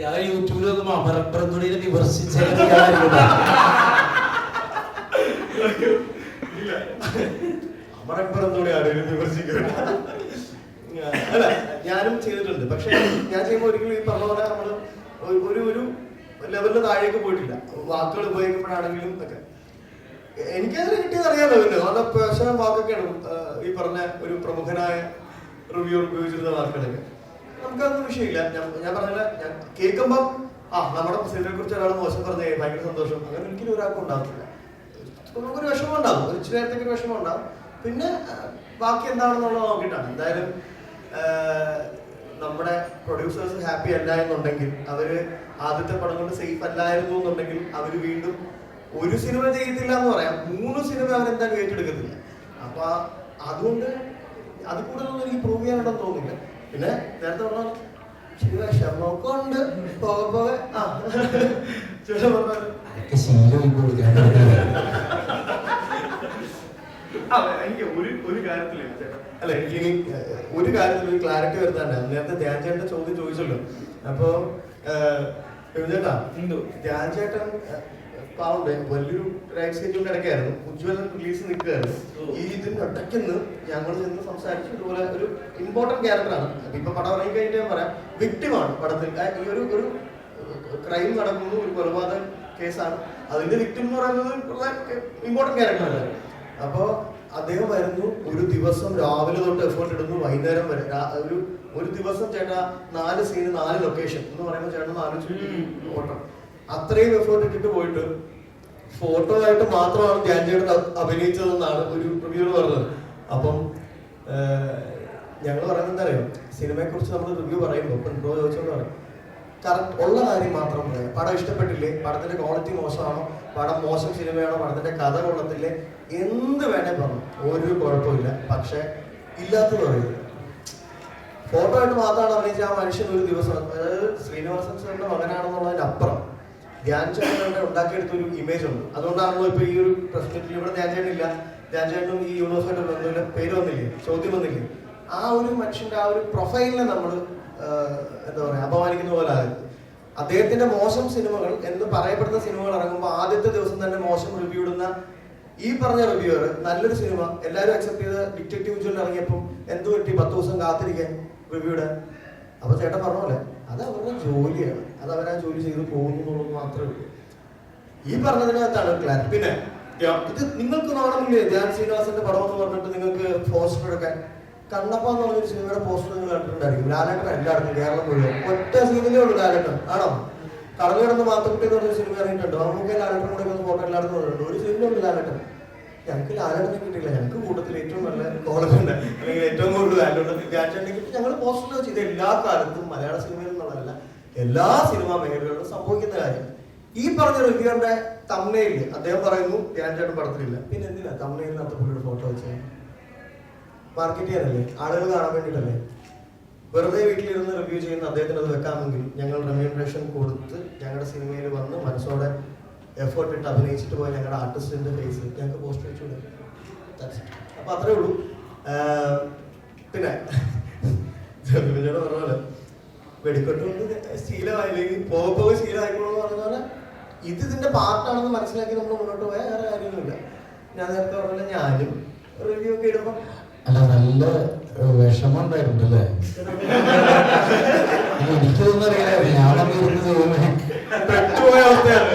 ഞാൻ യൂട്യൂബിൽ ഒന്ന് അമരപ്പുറത്തുള്ളിനെ വിമർശിച്ച അമരപ്പുറത്തോടെ ആരെങ്കിലും വിമർശിക്കുക അല്ല, ഞാനും ചെയ്തിട്ടുണ്ട്. പക്ഷെ ഞാൻ ചെയ്യുമ്പോൾ ഒരിക്കലും ഈ പറഞ്ഞ പോലെ നമ്മള് ഒരു ലെവലിൽ താഴേക്ക് പോയിട്ടില്ല. വാക്കുകൾ ഉപയോഗിക്കുമ്പോഴാണെങ്കിലും ഒക്കെ എനിക്കതിന് കിട്ടിയത് അറിയാമല്ലോ. പിന്നെ നല്ല പേഴ്സണൽ വാക്കൊക്കെയാണ് ഈ പറഞ്ഞ ഒരു പ്രമുഖനായ റിവ്യൂ ഉപയോഗിച്ചിരുന്ന വാക്കുകളൊക്കെ. നമുക്കതൊന്നും വിഷയമില്ല. ഞാൻ പറഞ്ഞില്ല, ഞാൻ കേൾക്കുമ്പം നമ്മുടെ സിനിമയെ കുറിച്ച് ഒരാൾ മോശം പറഞ്ഞേ ഭയങ്കര സന്തോഷം, അങ്ങനെ ഒരിക്കലും ഒരാൾക്കും ഉണ്ടാകത്തില്ല. നമുക്കൊരു വിഷമം ഉണ്ടാവും, ഒരു ഇച്ചിരി നേരത്തേക്ക് ഒരു വിഷമം ഉണ്ടാവും. പിന്നെ ബാക്കി എന്താണെന്നുള്ളത് നോക്കിയിട്ടാണ്. എന്തായാലും നമ്മുടെ പ്രൊഡ്യൂസേഴ്സ് ഹാപ്പി അല്ല എന്നുണ്ടെങ്കിൽ, അവര് ആദ്യത്തെ പടം കൊണ്ട് സേഫ് അല്ലായിരുന്നു എന്നുണ്ടെങ്കിൽ അവര് വീണ്ടും ഒരു സിനിമ ചെയ്യത്തില്ല എന്ന് പറയാം, 3 സിനിമ അവരെന്തായാലും ഏറ്റെടുക്കത്തില്ല. അപ്പൊ അതുകൊണ്ട് അത് കൂടുതലൊന്നും എനിക്ക് പ്രൂവ് ചെയ്യാനുണ്ടെന്ന് തോന്നുന്നില്ല. പിന്നെ നേരത്തെ പറഞ്ഞാൽ ക്ഷമൊക്കെ ഉണ്ട്, പോകെ പോകെ എനിക്ക് ഒരു കാര്യത്തില് അല്ല, എനിക്ക് ഇനി ഒരു കാര്യത്തിൽ ഒരു ക്ലാരിറ്റി വരുത്താണ്ട്. നേരത്തെ ധ്യാൻ ചേട്ടൻ ചോദ്യം ചോദിച്ചല്ലോ. അപ്പൊ ചേട്ടാ, ധ്യാൻ ചേട്ടൻ പാവുണ്ട് വലിയൊരു റൈറ്റ് സ്കെച്ചിന്റെ ഇടയ്ക്കായിരുന്നു, ഉജ്ജ്വലൻ റിലീസ് നിൽക്കുകയായിരുന്നു. ഈ ഇതിന്റെ ഇടയ്ക്കുന്ന് ഞങ്ങൾ ചെന്ന് സംസാരിച്ചു. ഇതുപോലെ ഒരു ഇമ്പോർട്ടന്റ് ക്യാരക്ടറാണ്. ഇപ്പൊ പടം ഇറങ്ങി കഴിഞ്ഞിട്ട് ഞാൻ പറയാം, വിക്ടിമാണ് പടത്തിൽ. ഈ ഒരു ക്രൈം നടക്കുന്നു, ഒരു കൊലപാതക കേസാണ്. അതിന്റെ വിക്ടിം എന്ന് പറയുന്നത് ഇമ്പോർട്ടന്റ് ക്യാരക്ടറല്ല. അപ്പൊ അദ്ദേഹം വരുന്നു, ഒരു ദിവസം രാവിലെ തൊട്ട് എഫേർട്ട് ഇടുന്നു, വൈകുന്നേരം വരെ. ഒരു ദിവസം ചേട്ടാ 4 സീന് 4 ലൊക്കേഷൻ എന്ന് പറയുമ്പോൾ ചേട്ടൻ ആലോചിച്ച് ഓട്ടം. അത്രയും എഫേർട്ട് ഇട്ടിട്ട് പോയിട്ട് ഫോട്ടോ ആയിട്ട് മാത്രമാണ് ധ്യാൻ ചേട്ടൻ അഭിനയിച്ചതെന്നാണ് ഒരു റിവ്യൂർ പറഞ്ഞത്. അപ്പം ഞങ്ങൾ പറയുന്നത് എന്താ അറിയാം, സിനിമയെ കുറിച്ച് നമ്മൾ റിവ്യൂ പറയുമ്പോൾ ഇപ്പം ബ്രോ ചോദിച്ചോണ്ട് പറയും, കറക്റ്റ് ഉള്ള കാര്യം മാത്രം പറയാം. പടം ഇഷ്ടപ്പെട്ടില്ലേ, പടത്തിന്റെ ക്വാളിറ്റി മോശമാണോ, പടം മോശം സിനിമയാണോ, പടത്തിന്റെ കഥ കൊള്ളത്തില്ലേ, എന്ത് വേണേ പറഞ്ഞു, ഒരു കുഴപ്പമില്ല. പക്ഷെ ഇല്ലാത്തത് പറയില്ല. ഫോട്ടോ ആയിട്ട് മാത്രമാണ് അഭിനയിച്ച ആ മനുഷ്യൻ ഒരു ദിവസം, അതായത് ശ്രീനിവാസൻ സാറിന്റെ മകനാണെന്നുള്ളതിന് അപ്പുറം ധ്യാൻ ചേട്ടൻ ഉണ്ടാക്കിയെടുത്ത ഒരു ഇമേജ് ഉണ്ട്. അതുകൊണ്ടാണല്ലോ ഇപ്പൊ ഈ ഒരു പ്രസ് മീറ്റിൽ ഇവിടെ ധ്യാൻ ചേട്ടനില്ല, ധ്യാൻ ചേട്ടനും ഈ യൂണിവേഴ്സായിട്ട് ബന്ധമില്ല, പേര് വന്നില്ലേ, ചോദ്യം വന്നില്ലേ. ആ ഒരു മനുഷ്യന്റെ ആ ഒരു പ്രൊഫൈലിനെ നമ്മൾ എന്താ പറയാ അപമാനിക്കുന്ന പോലെ ആയിരുന്നു. അദ്ദേഹത്തിന്റെ മോശം സിനിമകൾ എന്ന് പറയപ്പെടുന്ന സിനിമകൾ ഇറങ്ങുമ്പോൾ ആദ്യത്തെ ദിവസം തന്നെ മോശം റിവ്യൂ ഇടുന്ന ഈ പറഞ്ഞ റിവ്യൂവർ നല്ലൊരു സിനിമ എല്ലാവരും അക്സെപ്റ്റ് ചെയ്ത് ഡിറ്റക്റ്റീവ് ഉജ്ജ്വലൻ ഇറങ്ങിയപ്പോൾ എന്ത് പറ്റി 10 ദിവസം കാത്തിരിക്കാൻ റിവ്യൂ ഇടാൻ? അപ്പൊ ചേട്ടൻ പറഞ്ഞ പോലെ അത് അവരുടെ ജോലിയാണ്, അത് അവരാ ജോലി ചെയ്ത് പോകുന്നു എന്നുള്ളത് മാത്രമേ ഉള്ളൂ. ഈ പറഞ്ഞതിനകത്താണ് ക്ലാരിറ്റി. പിന്നെ ഇത് നിങ്ങൾക്ക് നാണമില്ലേ, ധ്യാൻ ശ്രീനിവാസന്റെ പടം എന്ന് പറഞ്ഞിട്ട് നിങ്ങൾക്ക് പോസ്റ്റർ എടുക്കാൻ? കണ്ണപ്പ എന്ന് പറഞ്ഞൊരു സിനിമയുടെ പോസ്റ്റർ നിങ്ങൾ കണ്ടിട്ടുണ്ടായിരിക്കും. ലാലേട്ടൻ എല്ലായിടത്തും, കേരളം മുഴുവൻ ഒറ്റ സീനിലേ ഉള്ളൂ ലാലേട്ടൻ. ആണോ? കടന്നു കിടന്ന് മാത്തക്കുട്ടി എന്ന് പറഞ്ഞൊരു സിനിമ ഇറങ്ങിയിട്ടുണ്ട്, നമുക്ക് ലാലേട്ടൻ കൂടെ ഒന്ന് ഫോട്ടോ എല്ലായിടത്തും വന്നിട്ടുണ്ട്. ഒരു സിനിമയുള്ളൂ ലാലേട്ടൻ. ഞങ്ങൾക്ക് ലാലേട്ടനെ കിട്ടിയില്ല. ഞങ്ങൾക്ക് കൂട്ടത്തിൽ ഏറ്റവും നല്ല കോളേജ് ഉണ്ട്, അല്ലെങ്കിൽ ഏറ്റവും കൂടുതൽ വാല്യൂ ഉണ്ട് ധ്യാൻ ചേട്ടനെ കിട്ടി. ഞങ്ങൾ പോസ്റ്റർ വെച്ച് ഇത് എല്ലാ കാലത്തും മലയാള സിനിമയിൽ നിന്നുള്ളതല്ല, എല്ലാ സിനിമാ മേഖലകളിലും സംഭവിക്കുന്ന കാര്യം. ഈ പറഞ്ഞ റിവ്യൂറിന്റെ തംബ്നെയില് അദ്ദേഹം പറയുന്നു ധ്യാൻ ചേട്ടൻ പടത്തിലില്ല. പിന്നെ എന്തിനാ തംബ്നെയിലിനകത്ത് പുള്ളിയുടെ ഫോട്ടോ വെച്ചത്? മാർക്കറ്റ് ചെയ്യാനല്ലേ, ആളുകൾ കാണാൻ വേണ്ടിയിട്ടല്ലേ? വെറുതെ വീട്ടിലിരുന്ന് റിവ്യൂ ചെയ്യുന്ന അദ്ദേഹത്തിന് അത് വെക്കാമെങ്കിൽ ഞങ്ങൾ റെമ്യൂണറേഷൻ കൊടുത്ത് ഞങ്ങളുടെ സിനിമയിൽ വന്ന് മനസ്സോടെ എഫേർട്ട് ഇട്ട് അഭിനയിച്ചിട്ട് പോയി ഞങ്ങളുടെ ആർട്ടിസ്റ്റിന്റെ ഫേസ് ഞങ്ങൾക്ക് പോസ്റ്റ് വെച്ചു കൊടുക്കും. അപ്പൊ അത്രേ ഉള്ളൂ. പിന്നെ പറഞ്ഞ പോലെ വെടിക്കെട്ടുകൊണ്ട് ശീലമായില്ലെങ്കിൽ പോകെ ശീലമായിക്കോളെന്ന് പറഞ്ഞ പോലെ ഇതിന്റെ പാർട്ടാണെന്ന് മനസ്സിലാക്കി നമ്മൾ മുന്നോട്ട് പോയാൽ വേറെ കാര്യമൊന്നുമില്ല. ഞാൻ നേരത്തെ പറഞ്ഞ ഞാനും റിവ്യൂ ഒക്കെ ഇടുമ്പോ അല്ല, നല്ല വിഷമം ഉണ്ടായിട്ടുണ്ടല്ലേ? എനിക്കൊന്നും അറിയില്ല, പെട്ടുപോയ അവസ്ഥയാണ്.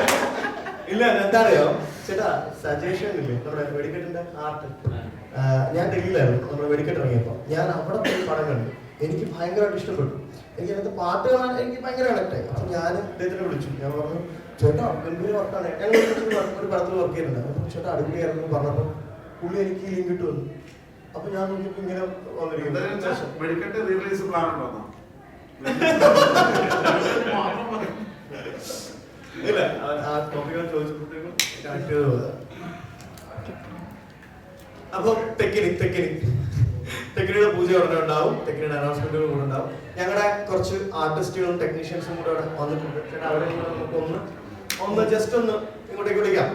ഇല്ല, എന്താ അറിയോ ചേട്ടാ, സജഷൻ ഇല്ലേ നമ്മുടെ വെടിക്കെട്ടിന്റെ ആർട്ട്? ഞാൻ ഡൽഹിയിലായിരുന്നു നമ്മുടെ വെടിക്കെട്ട് ഇറങ്ങിയപ്പോ. ഞാൻ അവിടെ പോയി പടം കണ്ടു, എനിക്ക് ഭയങ്കരമായിട്ട് ഇഷ്ടപ്പെട്ടു. എനിക്ക് അതിനകത്ത് പാട്ട് കാണാൻ എനിക്ക് ഭയങ്കര കണക്റ്റായി. അപ്പൊ ഞാൻ അദ്ദേഹത്തിനെ വിളിച്ചു, ഞാൻ പറഞ്ഞു ചേട്ടാ ഗംഭീര വർക്കാണ്, ഞങ്ങൾ ഒരു പടത്തിൽ വർക്ക് ചെയ്യുന്നുണ്ട്, അപ്പൊ ചേട്ടാ അടിപൊളിയായിരുന്നു പറഞ്ഞപ്പോ പുള്ളി എനിക്ക് ലിങ്ക് ഇട്ട് വന്നു. അപ്പൊ ഞാൻ നോക്കിയപ്പോ ഇങ്ങനെ വന്നിരിക്കുന്നു. ഇല്ല, ആ ടോപ്പികൾ ചോദിച്ചപ്പോഴത്തേക്കും അപ്പൊ ടെക്നിയുടെ പൂജ ഉടനെ ഉണ്ടാവും, ടെക്നിയുടെ അനൗൺസ്മെന്റുകൾ കൂടെ ഉണ്ടാവും. ഞങ്ങളുടെ കുറച്ച് ആർട്ടിസ്റ്റുകളും ടെക്നീഷ്യൻസും കൂടെ അവിടെ വന്നിട്ടുണ്ട്. അവരെ നമുക്ക് ഒന്ന് ജസ്റ്റ് ഒന്ന് ഇങ്ങോട്ടേക്ക് വിളിക്കാം.